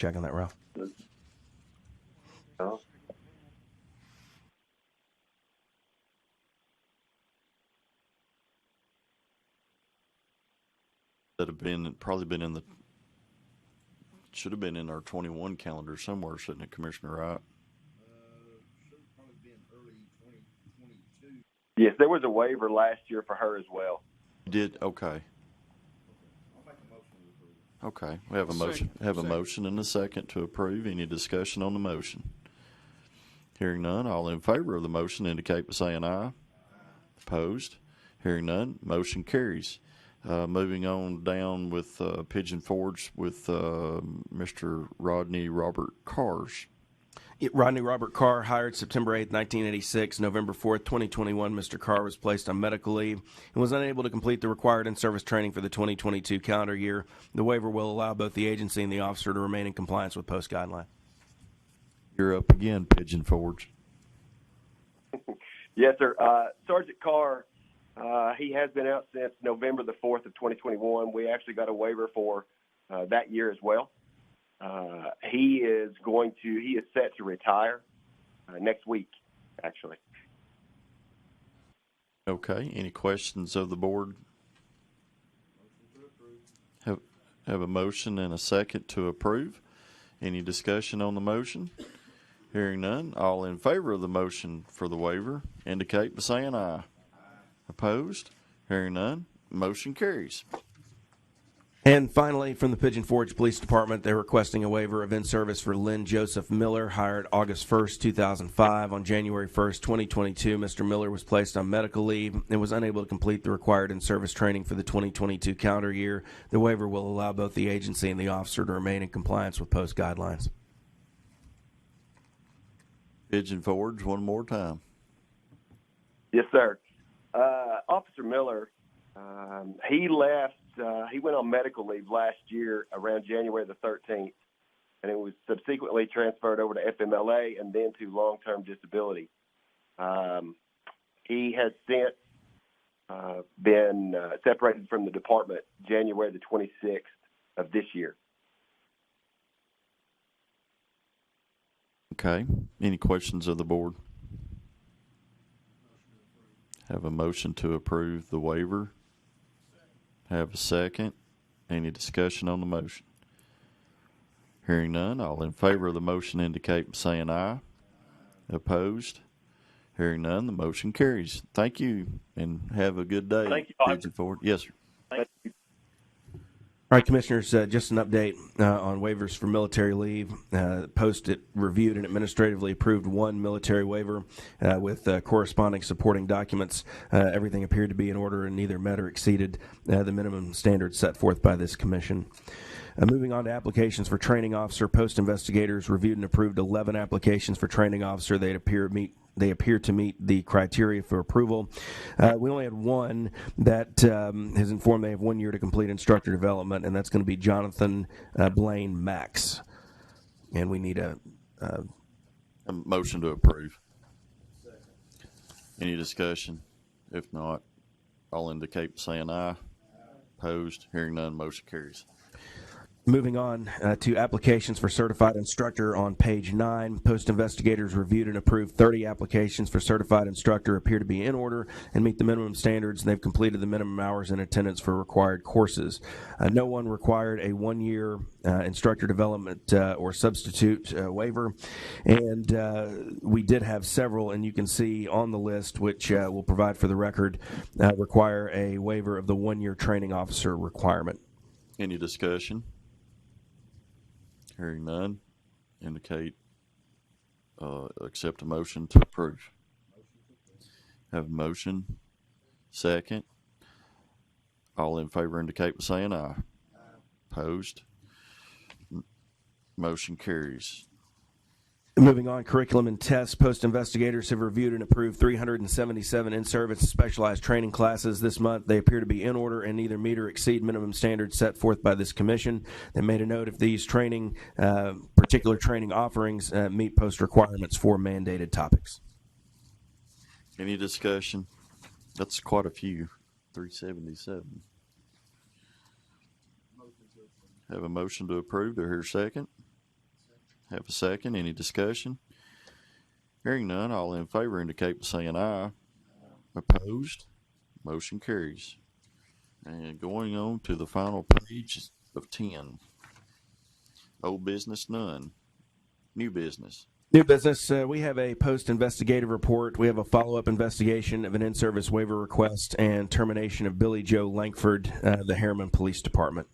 Check on that, Ralph. That have probably been in should have been in our 21 calendar somewhere, shouldn't it, Commissioner Wright? Yes, there was a waiver last year for her as well. Did okay. Okay, we have a motion. Have a motion and a second to approve. Any discussion on the motion? Hearing none, all in favor of the motion indicate by saying aye. Opposed? Hearing none, motion carries. Moving on down with Pigeon Forge with Mr. Rodney Robert Cars. Rodney Robert Carr, hired September 8th, 1986. November 4th, 2021, Mr. Carr was placed on medical leave and was unable to complete the required in-service training for the 2022 calendar year. The waiver will allow both the agency and the officer to remain in compliance with post guideline. You're up again, Pigeon Forge. Yes, sir. Sergeant Carr, he has been out since November the 4th of 2021. We actually got a waiver for that year as well. He is set to retire next week, actually. Okay. Any questions of the board? Have a motion and a second to approve. Any discussion on the motion? Hearing none, all in favor of the motion for the waiver indicate by saying aye. Opposed? Hearing none, motion carries. And finally, from the Pigeon Forge Police Department, they're requesting a waiver of in-service for Lynn Joseph Miller, hired August 1st, 2005. On January 1st, 2022, Mr. Miller was placed on medical leave and was unable to complete the required in-service training for the 2022 calendar year. The waiver will allow both the agency and the officer to remain in compliance with post guidelines. Pigeon Forge, one more time. Yes, sir. Officer Miller, he left. He went on medical leave last year around January the 13th, and it was subsequently transferred over to FMLA and then to long-term disability. He has since been separated from the department January the 26th of this year. Okay. Any questions of the board? Have a motion to approve the waiver. Have a second. Any discussion on the motion? Hearing none, all in favor of the motion indicate by saying aye. Opposed? Hearing none, the motion carries. Thank you, and have a good day. Thank you, Bridget Ford. Yes, sir. Thank you. All right, Commissioners, just an update on waivers for military leave. Post it reviewed and administratively approved one military waiver with corresponding supporting documents. Everything appeared to be in order and neither met or exceeded the minimum standards set forth by this commission. Moving on to applications for training officer, Post investigators reviewed and approved 11 applications for training officer. They appear to meet the criteria for approval. We only had one that has informed they have 1 year to complete instructor development, and that's going to be Jonathan Blaine Max. And we need a motion to approve. Any discussion? If not, I'll indicate by saying aye. Opposed? Hearing none, motion carries. Moving on to applications for certified instructor on page 9. Post investigators reviewed and approved 30 applications for certified instructor appear to be in order and meet the minimum standards, and they've completed the minimum hours in attendance for required courses. No one required a 1 year instructor development or substitute waiver, and we did have several, and you can see on the list, which we'll provide for the record, require a waiver of the 1 year training officer requirement. Any discussion? Hearing none, indicate accept a motion to approve. Have a motion. Second. All in favor indicate by saying aye. Opposed? Motion carries. Moving on, curriculum and tests. Post investigators have reviewed and approved 377 in-service specialized training classes this month. They appear to be in order and neither meet or exceed minimum standards set forth by this commission. They made a note if these particular training offerings meet post requirements for mandated topics. Any discussion? That's quite a few. 377. Have a motion to approve. Do I hear a second? Have a second. Any discussion? Hearing none, all in favor indicate by saying aye. Opposed? Motion carries. And going on to the final page of 10. Old business, none. New business. New business, we have a post-investigative report. We have a follow-up investigation of an in-service waiver request and termination of Billy Joe Langford, the Harriman Police Department.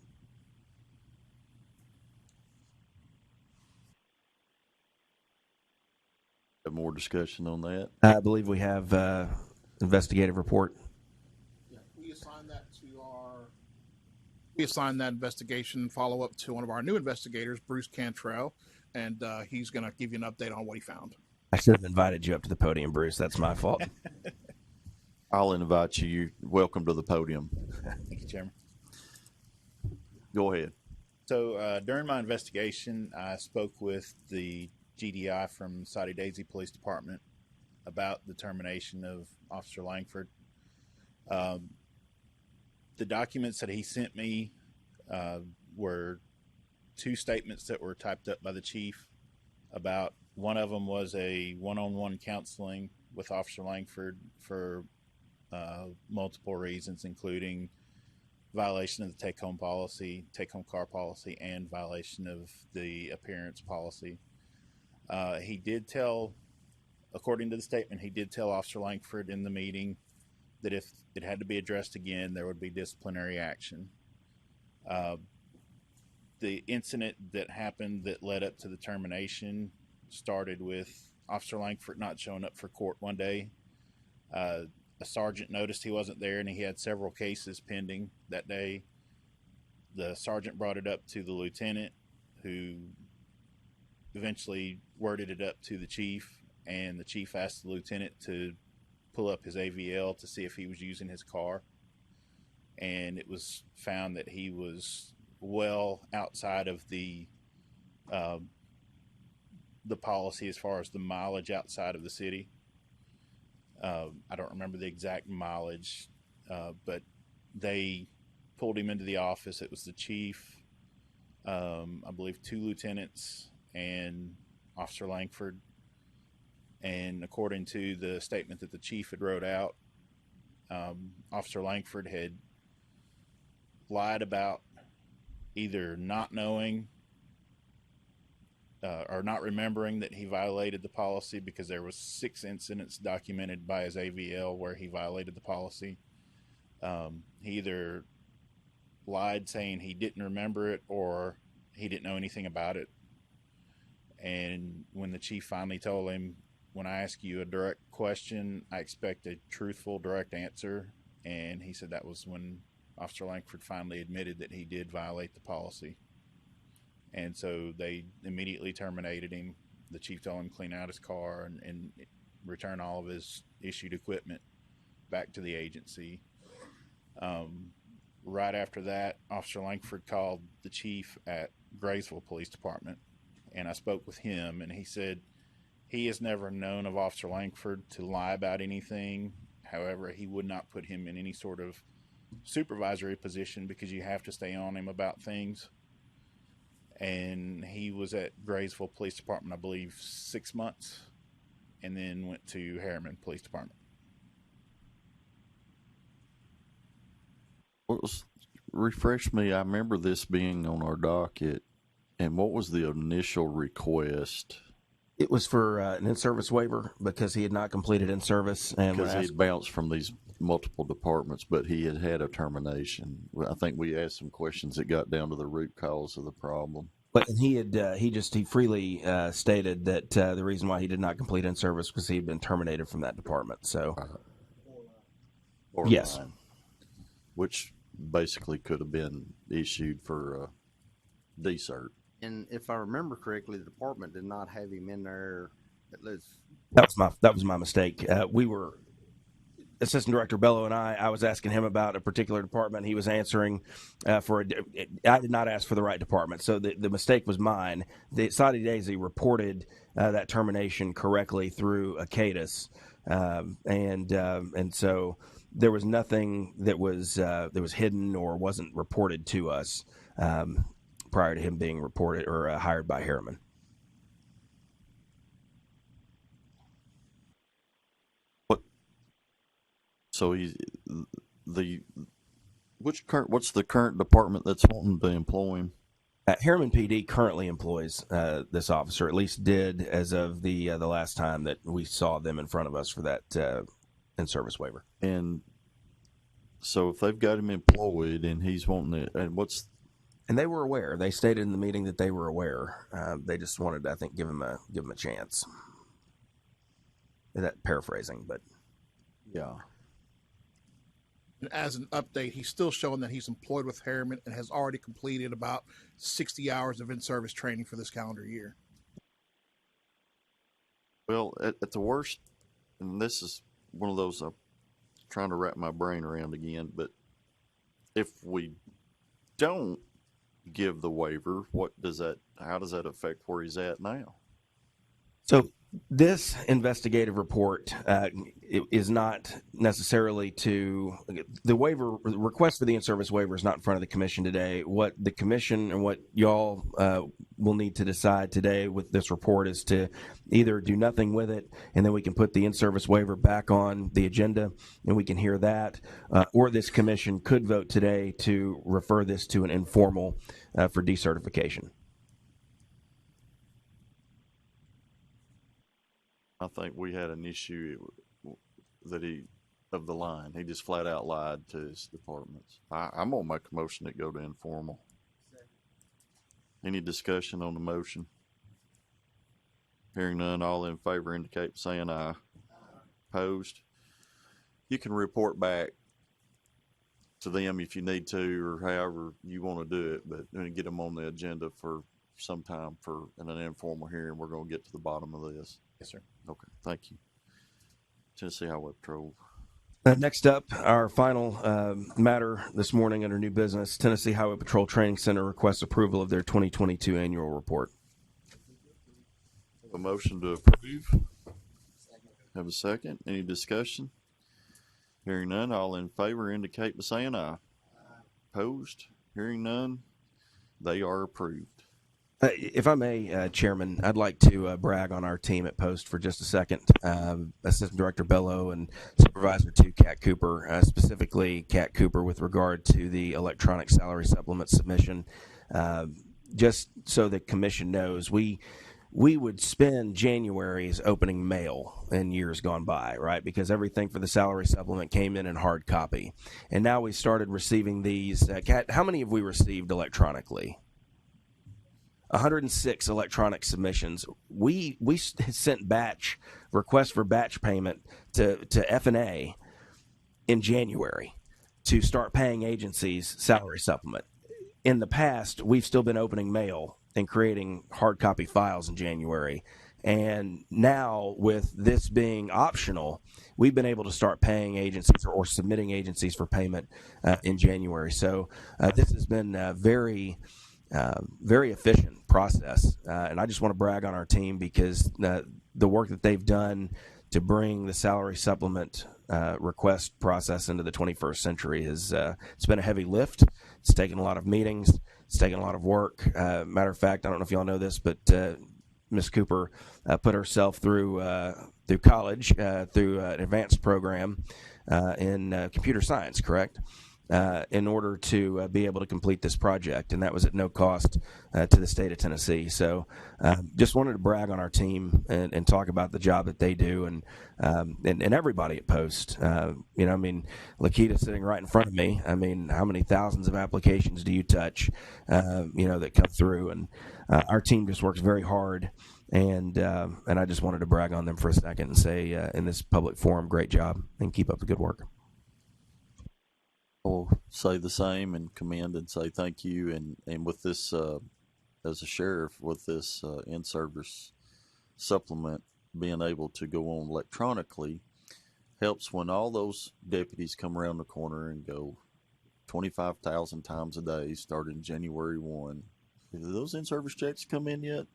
More discussion on that? I believe we have investigative report. Yeah, we assigned that investigation follow-up to one of our new investigators, Bruce Cantrell, and he's going to give you an update on what he found. I should have invited you up to the podium, Bruce. That's my fault. I'll invite you. You're welcome to the podium. Thank you, Chairman. Go ahead. So during my investigation, I spoke with the GDI from Soddy Daisy Police Department about the termination of Officer Langford. The documents that he sent me were two statements that were typed up by the chief about, one of them was a one-on-one counseling with Officer Langford for multiple reasons, including violation of the take-home car policy, and violation of the appearance policy. He did tell, according to the statement, he did tell Officer Langford in the meeting that if it had to be addressed again, there would be disciplinary action. The incident that happened that led up to the termination started with Officer Langford not showing up for court one day. A sergeant noticed he wasn't there, and he had several cases pending that day. The sergeant brought it up to the lieutenant, who eventually worded it up to the chief, and the chief asked the lieutenant to pull up his AVL to see if he was using his car, and it was found that he was well outside of the policy as far as the mileage outside of the city. I don't remember the exact mileage but they pulled him into the office. It was the chief, I believe 2 lieutenants, and Officer Langford. And according to the statement that the chief had wrote out, Officer Langford had lied about either not knowing or not remembering that he violated the policy, because there was 6 incidents documented by his AVL where he violated the policy. He either lied saying he didn't remember it or he didn't know anything about it. And when the chief finally told him, when I ask you a direct question, I expect a truthful, direct answer. And he said that was when Officer Langford finally admitted that he did violate the policy. And so they immediately terminated him. The chief told him to clean out his car and return all of his issued equipment back to the agency. Right after that, Officer Langford called the chief at Graysville Police Department, and I spoke with him, and he said he has never known of Officer Langford to lie about anything. However, he would not put him in any sort of supervisory position because you have to stay on him about things. And he was at Graysville Police Department, I believe, 6 months, and then went to Harriman Police Department. Refresh me. I remember this being on our docket. And what was the initial request? It was for an in-service waiver because he had not completed in-service. And because he had bounced from these multiple departments, but he had had a termination. I think we asked some questions that got down to the root cause of the problem. But he had he freely stated that the reason why he did not complete in-service was because he had been terminated from that department. So, yes. Line, which basically could have been issued for decert. And if I remember correctly, the department did not have him in there. At least that was my mistake. We were Assistant Director Bello and I was asking him about a particular department. He was answering I did not ask for the right department, so the mistake was mine. The Saudi Daisy reported that termination correctly through ACADIS, and so there was nothing that was hidden or wasn't reported to us prior to him being reported or hired by Harriman. So what's the current department that's wanting to employ him? Harriman PD currently employs this officer, at least did as of the last time that we saw them in front of us for that in-service waiver. And so if they've got him employed and he's wanting to, and they were aware. They stated in the meeting that they were aware. They just wanted to, I think, give him a chance. That paraphrasing, but yeah. And as an update, he's still showing that he's employed with Harriman and has already completed about 60 hours of in-service training for this calendar year. Well, at the worst, and this is one of those I'm trying to wrap my brain around again, but if we don't give the waiver, how does that affect where he's at now? So this investigative report is not necessarily the waiver request for the in-service waiver is not in front of the commission today. What the commission and what y'all will need to decide today with this report is to either do nothing with it, and then we can put the in-service waiver back on the agenda and we can hear that, or this commission could vote today to refer this to an informal for decertification. I think we had an issue of the line. He just flat out lied to his departments. I'm going to make a motion that go to informal. Any discussion on the motion? Hearing none, all in favor indicate by saying aye. Opposed? You can report back to them if you need to, or however you want to do it, but get them on the agenda for some time in an informal hearing. We're going to get to the bottom of this. Yes, sir. Okay, thank you. Tennessee Highway Patrol. Next up, our final matter this morning under new business, Tennessee Highway Patrol Training Center requests approval of their 2022 annual report. A motion to approve. Have a second. Any discussion? Hearing none, all in favor indicate by saying aye. Opposed? Hearing none, they are approved. If I may, Chairman, I'd like to brag on our team at Post for just a second. Assistant Director Bello and Supervisor 2, Kat Cooper, specifically Kat Cooper with regard to the electronic salary supplement submission. Just so the commission knows, we would spend January's opening mail in years gone by, right? Because everything for the salary supplement came in hard copy. And now we started receiving these. Kat, how many have we received electronically? 106 electronic submissions. We sent batch requests for batch payment to F&A in January to start paying agencies salary supplement. In the past, we've still been opening mail and creating hard copy files in January. And now, with this being optional, we've been able to start paying agencies or submitting agencies for payment in January. So this has been very efficient process. And I just want to brag on our team because the work that they've done to bring the salary supplement request process into the 21st century has it's been a heavy lift. It's taken a lot of meetings. It's taken a lot of work. Matter of fact, I don't know if y'all know this, but Ms. Cooper put herself through college through an advanced program in computer science, correct? In order to be able to complete this project, and that was at no cost to the state of Tennessee. So just wanted to brag on our team and talk about the job that they do and everybody at Post. You know, I mean, Lakita sitting right in front of me. I mean, how many thousands of applications do you touch, you know, that come through? And our team just works very hard. And I just wanted to brag on them for a second and say in this public forum, great job and keep up the good work. I'll say the same and commend and say thank you. And with this, as a sheriff, with this in-service supplement being able to go on electronically helps when all those deputies come around the corner and go 25,000 times a day starting January 1. Did those in-service checks come in yet?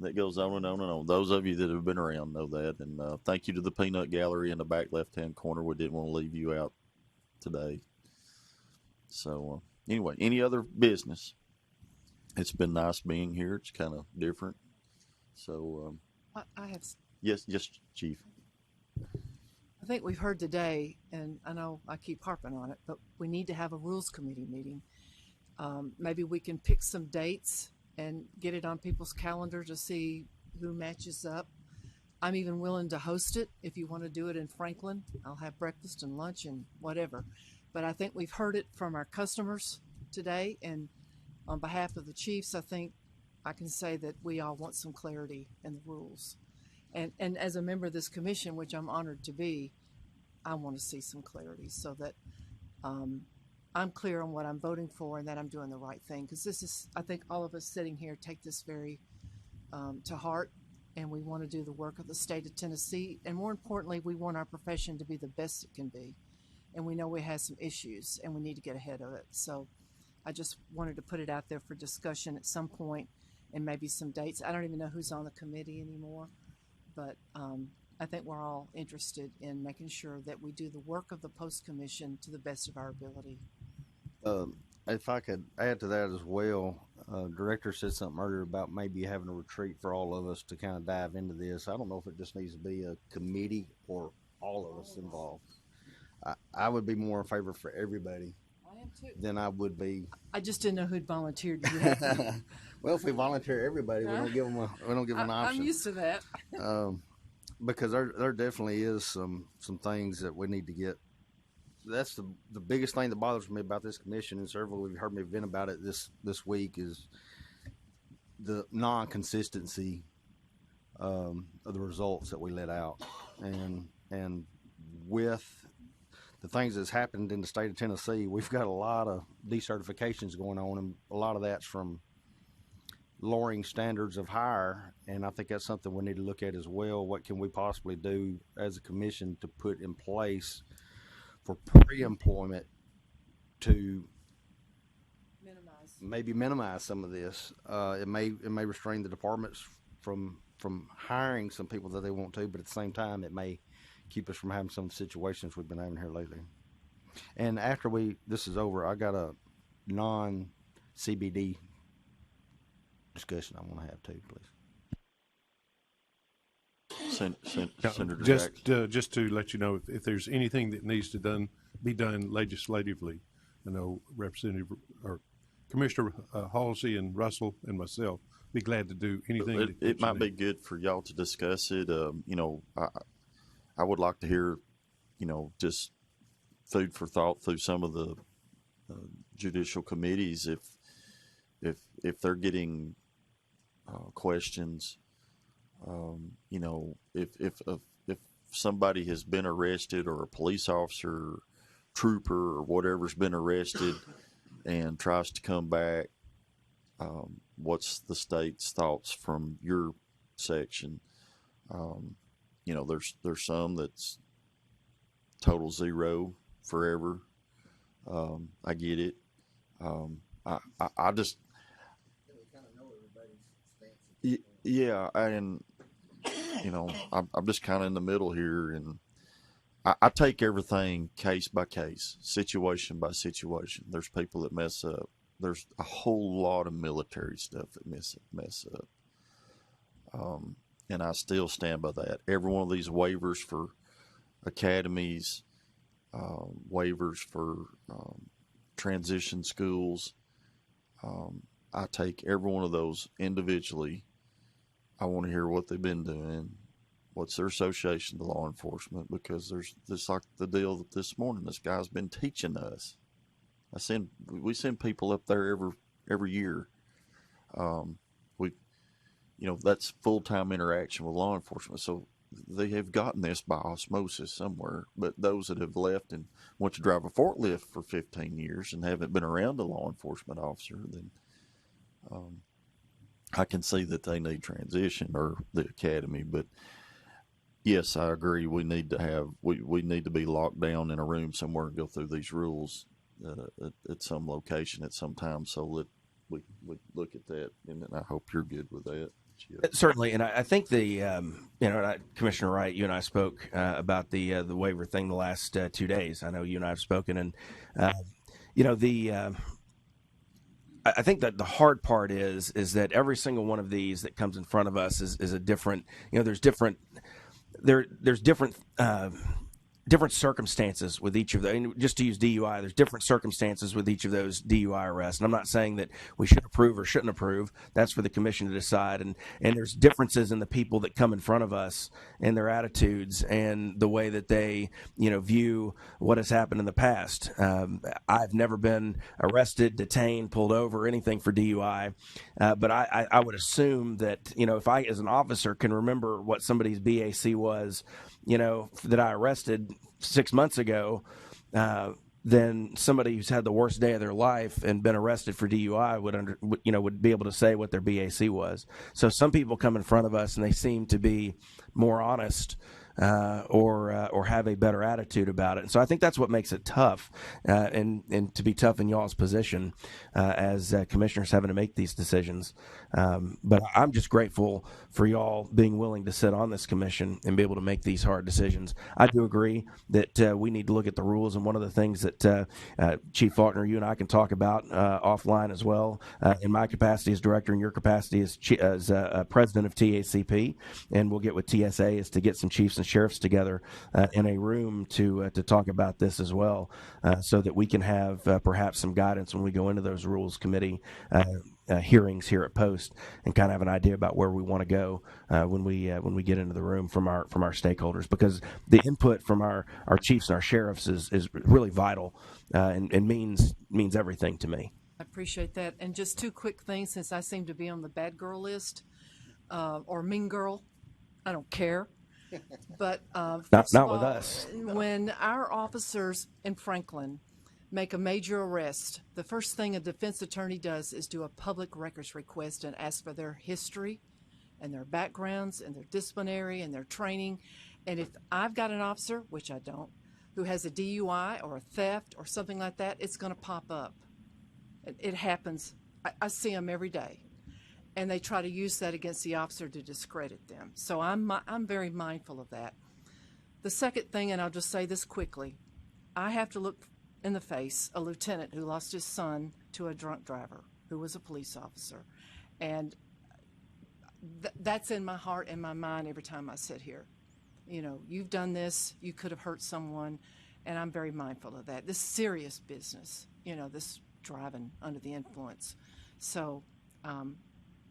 That goes on and on and on. Those of you that have been around know that. And thank you to the Peanut Gallery in the back left-hand corner. We didn't want to leave you out today. So anyway, any other business? It's been nice being here. It's kind of different. So I have. Yes, Chief. I think we've heard today, and I know I keep harping on it, but we need to have a rules committee meeting. Maybe we can pick some dates and get it on people's calendar to see who matches up. I'm even willing to host it if you want to do it in Franklin. I'll have breakfast and lunch and whatever. But I think we've heard it from our customers today, and on behalf of the chiefs, I think I can say that we all want some clarity in the rules. And as a member of this commission, which I'm honored to be, I want to see some clarity so that I'm clear on what I'm voting for and that I'm doing the right thing. Because this is, I think all of us sitting here take this very to heart, and we want to do the work of the state of Tennessee. And more importantly, we want our profession to be the best it can be. And we know we have some issues and we need to get ahead of it. So I just wanted to put it out there for discussion at some point and maybe some dates. I don't even know who's on the committee anymore, but I think we're all interested in making sure that we do the work of the Post Commission to the best of our ability. If I could add to that as well, Director said something earlier about maybe having a retreat for all of us to kind of dive into this. I don't know if it just needs to be a committee or all of us involved. I would be more in favor for everybody than I would be. I just didn't know who'd volunteered. Well, if we volunteer everybody, we don't give them an option. I'm used to that. Because there definitely is some things that we need to get. That's the biggest thing that bothers me about this commission, and several of you heard me vent about it this week, is the non-consistency of the results that we let out, and with the things that's happened in the state of Tennessee, we've got a lot of decertifications going on, and a lot of that's from lowering standards of hire, and I think that's something we need to look at as well. What can we possibly do as a commission to put in place for pre-employment to minimize some of this? It may restrain the departments from hiring some people that they want to, but at the same time, it may keep us from having some situations we've been having here lately. And after this is over, I got a non-CBD discussion I want to have too, please. Senator Just to let you know, if there's anything that needs to be done legislatively, I know Representative or Commissioner Halsey and Russell and myself be glad to do anything. It might be good for y'all to discuss it. I would like to hear, just food for thought through some of the judicial committees if they're getting questions. If somebody has been arrested, or a police officer, trooper, or whatever's been arrested and tries to come back, what's the state's thoughts from your section? There's some that's total zero forever. I get it. I just, yeah, and I'm just kind of in the middle here, and I take everything case by case, situation by situation. There's people that mess up. There's a whole lot of military stuff that mess up. And I still stand by that. Every one of these waivers for academies, waivers for transition schools, I take every one of those individually. I want to hear what they've been doing, what's their association to law enforcement, because there's this, like the deal that this morning, this guy's been teaching us. We send people up there every year. That's full-time interaction with law enforcement. So they have gotten this by osmosis somewhere. But those that have left and want to drive a forklift for 15 years and haven't been around a law enforcement officer, then I can see that they need transition, or the academy. But yes, I agree. We need to be locked down in a room somewhere and go through these rules at some location at some time, so that we look at that. And I hope you're good with that. Certainly, and I think Commissioner Wright, you and I spoke about the waiver thing the last 2 days. I know you and I have spoken, and I think that the hard part is that every single one of these that comes in front of us is a different. There's different circumstances with each of those. And just to use DUI, there's different circumstances with each of those DUI arrests. And I'm not saying that we should approve or shouldn't approve. That's for the commission to decide. And there's differences in the people that come in front of us and their attitudes and the way that they, view what has happened in the past. I've never been arrested, detained, pulled over, anything for DUI. But I would assume that, if I, as an officer, can remember what somebody's BAC was, that I arrested 6 months ago, then somebody who's had the worst day of their life and been arrested for DUI would be able to say what their BAC was. So some people come in front of us and they seem to be more honest, or have a better attitude about it. And so I think that's what makes it tough, and to be tough in y'all's position as commissioners having to make these decisions. But I'm just grateful for y'all being willing to sit on this commission and be able to make these hard decisions. I do agree that we need to look at the rules, and one of the things that Chief Faulkner, you and I can talk about offline as well, in my capacity as director, and your capacity as president of TACP, and we'll get with TSA, is to get some chiefs and sheriffs together in a room to talk about this as well, so that we can have perhaps some guidance when we go into those rules committee hearings here at Post, and kind of have an idea about where we want to go when we get into the room from our stakeholders, because the input from our chiefs and our sheriffs is really vital, and means everything to me. I appreciate that. And just two quick things, since I seem to be on the bad girl list, or mean girl. I don't care. But not with us. When our officers in Franklin make a major arrest, the first thing a defense attorney does is do a public records request and ask for their history and their backgrounds and their disciplinary and their training. And if I've got an officer, which I don't, who has a DUI or a theft or something like that, it's going to pop up. It happens. I see them every day. And they try to use that against the officer to discredit them. So I'm very mindful of that. The second thing, and I'll just say this quickly, I have to look in the face a lieutenant who lost his son to a drunk driver who was a police officer. And that's in my heart and my mind every time I sit here. You know, you've done this, you could have hurt someone, and I'm very mindful of that. This is serious business, you know, this driving under the influence. So,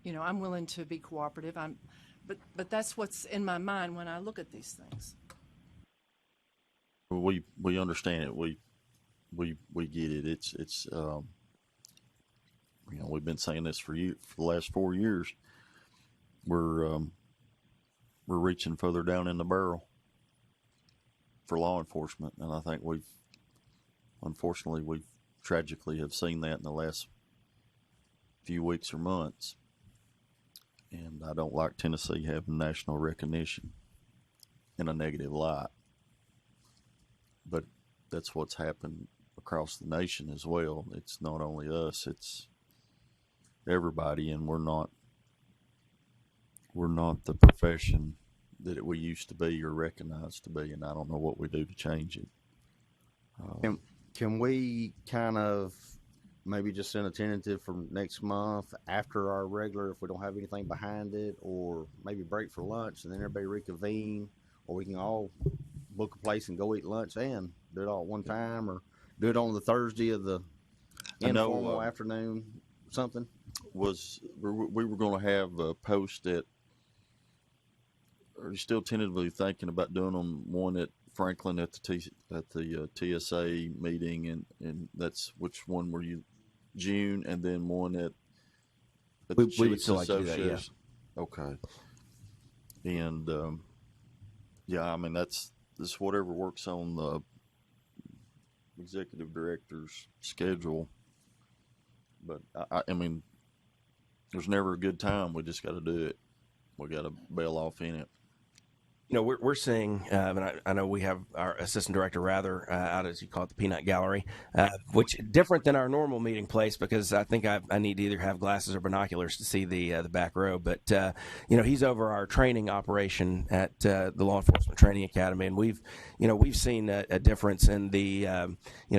you know, I'm willing to be cooperative. But that's what's in my mind when I look at these things. We understand it. We get it. It's you know, we've been saying this for the last 4 years. We're reaching further down in the barrel for law enforcement, and I think we've tragically have seen that in the last few weeks or months. And I don't like Tennessee having national recognition in a negative light. But that's what's happened across the nation as well. It's not only us, it's everybody, and we're not the profession that we used to be or recognized to be, and I don't know what we do to change it. Can we kind of maybe just send a tentative for next month after our regular, if we don't have anything behind it, or maybe break for lunch and then everybody reconvene, or we can all book a place and go eat lunch and do it all at one time, or do it on the Thursday of the informal afternoon, something? We were going to have a post at, are you still tentatively thinking about doing them one at Franklin at the TSA meeting, and that's which one were you, June, and then one at the we would still like to do that, yeah. Okay. And yeah, I mean that's whatever works on the executive director's schedule. But I mean, there's never a good time. We just got to do it. We got to bail off in it. You know, we're seeing, and I know we have our assistant director Rather out, as you call it, the Peanut Gallery, which different than our normal meeting place, because I think I need to either have glasses or binoculars to see the back row. But you know, he's over our training operation at the Law Enforcement Training Academy, and we've seen a difference in the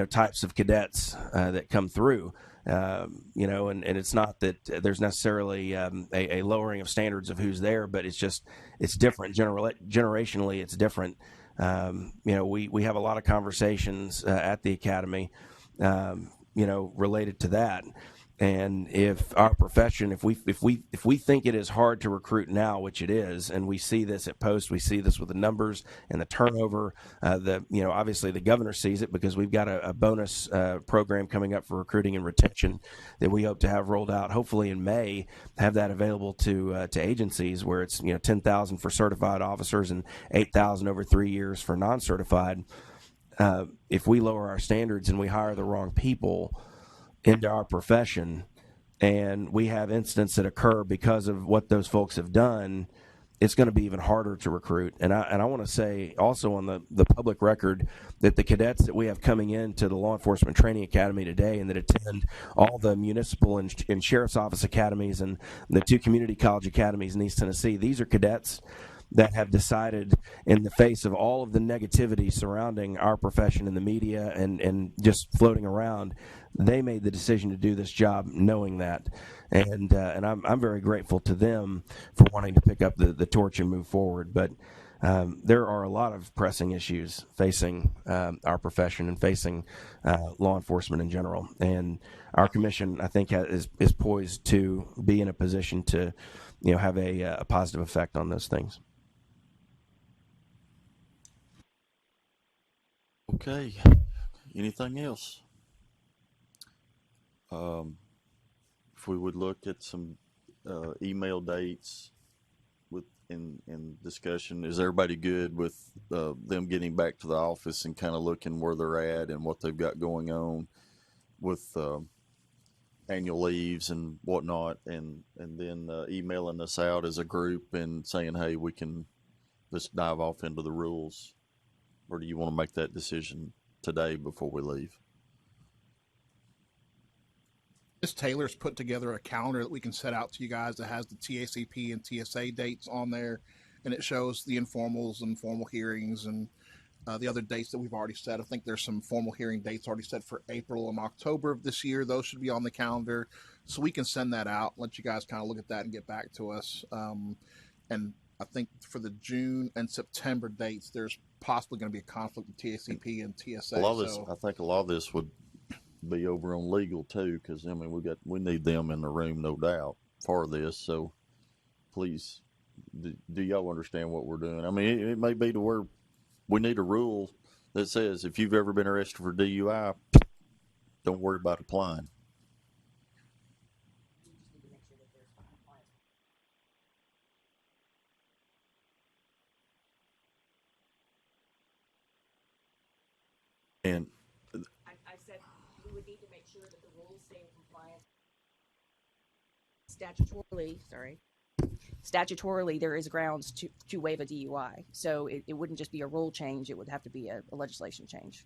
types of cadets that come through. You know, and it's not that there's necessarily a lowering of standards of who's there, but it's different. Generationally, it's different. You know, we have a lot of conversations at the academy, you know, related to that. And if our profession, if we think it is hard to recruit now, which it is, and we see this at Post, we see this with the numbers and the turnover. Obviously the governor sees it because we've got a bonus program coming up for recruiting and retention that we hope to have rolled out, hopefully in May, have that available to agencies, where it's $10,000 for certified officers and $8,000 over 3 years for non-certified. If we lower our standards and we hire the wrong people into our profession, and we have incidents that occur because of what those folks have done, it's going to be even harder to recruit. And I want to say also on the public record that the cadets that we have coming into the Law Enforcement Training Academy today, and that attend all the municipal and sheriff's office academies and the 2 community college academies in East Tennessee, these are cadets that have decided, in the face of all of the negativity surrounding our profession in the media and just floating around, they made the decision to do this job knowing that. And I'm very grateful to them for wanting to pick up the torch and move forward. But there are a lot of pressing issues facing our profession and facing law enforcement in general. And our commission, I think, is poised to be in a position to have a positive effect on those things. Okay. Anything else? If we would look at some email dates in discussion, is everybody good with them getting back to the office and kind of looking where they're at and what they've got going on with annual leaves and whatnot, and then emailing us out as a group and saying, hey, let's dive off into the rules? Or do you want to make that decision today before we leave? Ms. Taylor's put together a calendar that we can set out to you guys that has the TACP and TSA dates on there. and it shows the informals and formal hearings and the other dates that we've already set. I think there's some formal hearing dates already set for April and October of this year. Those should be on the calendar, so we can send that out, let you guys kind of look at that and get back to us. And I think for the June and September dates, there's possibly going to be a conflict with TACP and TSA. A lot of this, I think a lot of this would be over on legal too, because I mean we need them in the room, no doubt, for this. So please, do y'all understand what we're doing? I mean, it may be to where we need a rule that says if you've ever been arrested for DUI, don't worry about applying. And I said we would need to make sure that the rules stay in compliance. Statutorily, there is grounds to waive a DUI. So it wouldn't just be a rule change. It would have to be a legislation change.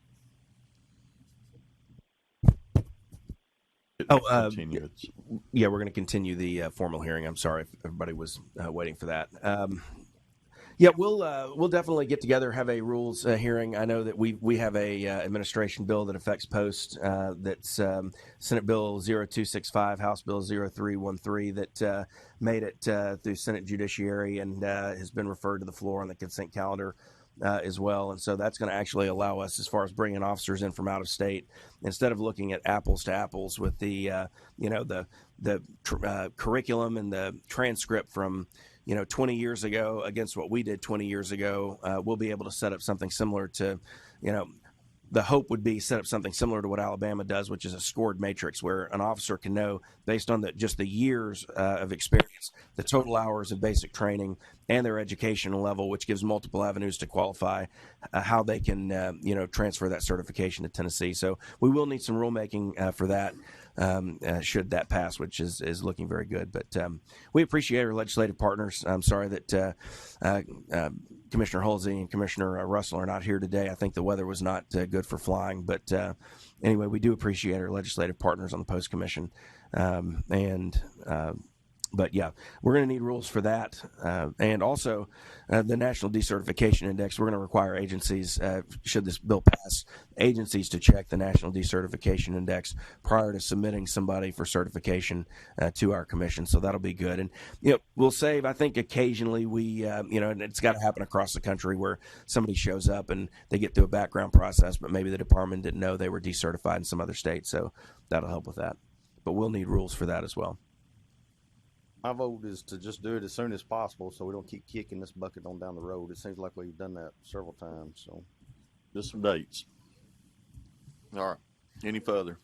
Yeah, we're going to continue the formal hearing. I'm sorry if everybody was waiting for that. Yeah, we'll definitely get together, have a rules hearing. I know that we have a administration bill that affects post that's Senate Bill 0265, House Bill 0313 that made it through Senate Judiciary and has been referred to the floor on the consent calendar as well. And so that's going to actually allow us, as far as bringing officers in from out of state, instead of looking at apples to apples with the curriculum and the transcript from 20 years ago against what we did 20 years ago, we'll be able to set up something similar to, the hope would be set up something similar to what Alabama does, which is a scored matrix where an officer can know based on just the years of experience, the total hours of basic training and their educational level, which gives multiple avenues to qualify, how they can, transfer that certification to Tennessee. So we will need some rulemaking for that. Should that pass, which is looking very good. But we appreciate our legislative partners. I'm sorry that Commissioner Halsey and Commissioner Russell are not here today. I think the weather was not good for flying. But anyway, we do appreciate our legislative partners on the Post Commission. But yeah, we're going to need rules for that. And also the National Decertification Index, we're going to require agencies, should this bill pass, agencies to check the National Decertification Index prior to submitting somebody for certification to our commission. So that'll be good. And, we'll save, I think occasionally we, and it's got to happen across the country where somebody shows up and they get through a background process, but maybe the department didn't know they were decertified in some other state. So that'll help with that. But we'll need rules for that as well. My vote is to just do it as soon as possible so we don't keep kicking this bucket on down the road. It seems like we've done that several times. So just some dates. All right. Any further?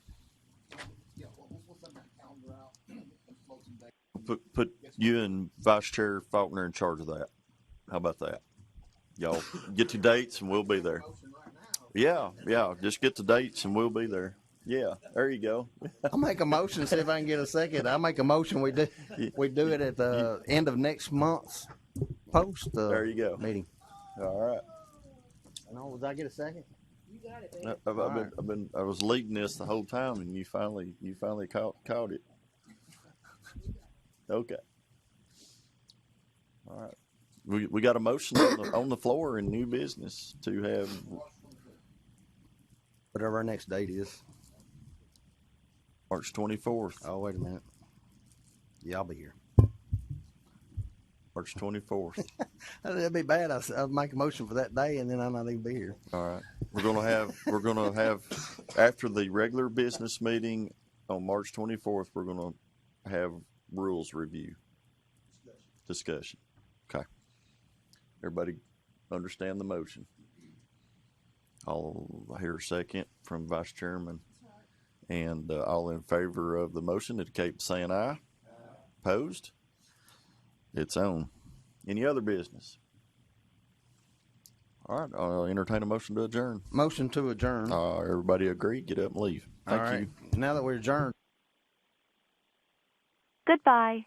Put you and Vice Chair Faulkner in charge of that. How about that? Y'all get your dates and we'll be there. Yeah. Just get the dates and we'll be there. Yeah, there you go. I'll make a motion, see if I can get a second. I'll make a motion. We do it at the end of next month's post there you go. Meeting. All right. No, did I get a second? You got it, baby. I was leading this the whole time, and you finally caught it. Okay. All right. We got a motion on the floor in new business to have whatever our next date is. March 24th. Oh, wait a minute. Yeah, I'll be here. March 24th. That'd be bad. I'll make a motion for that day, and then I'll not even be here. All right. We're gonna have after the regular business meeting on March 24th. We're gonna have rules review discussion. Okay. Everybody understand the motion? I'll hear a second from Vice Chairman. And all in favor of the motion indicate saying aye. Opposed? It's on. Any other business? All right. I'll entertain a motion to adjourn. Motion to adjourn. Everybody agree? Get up and leave. Thank you. Now that we're adjourned. Goodbye.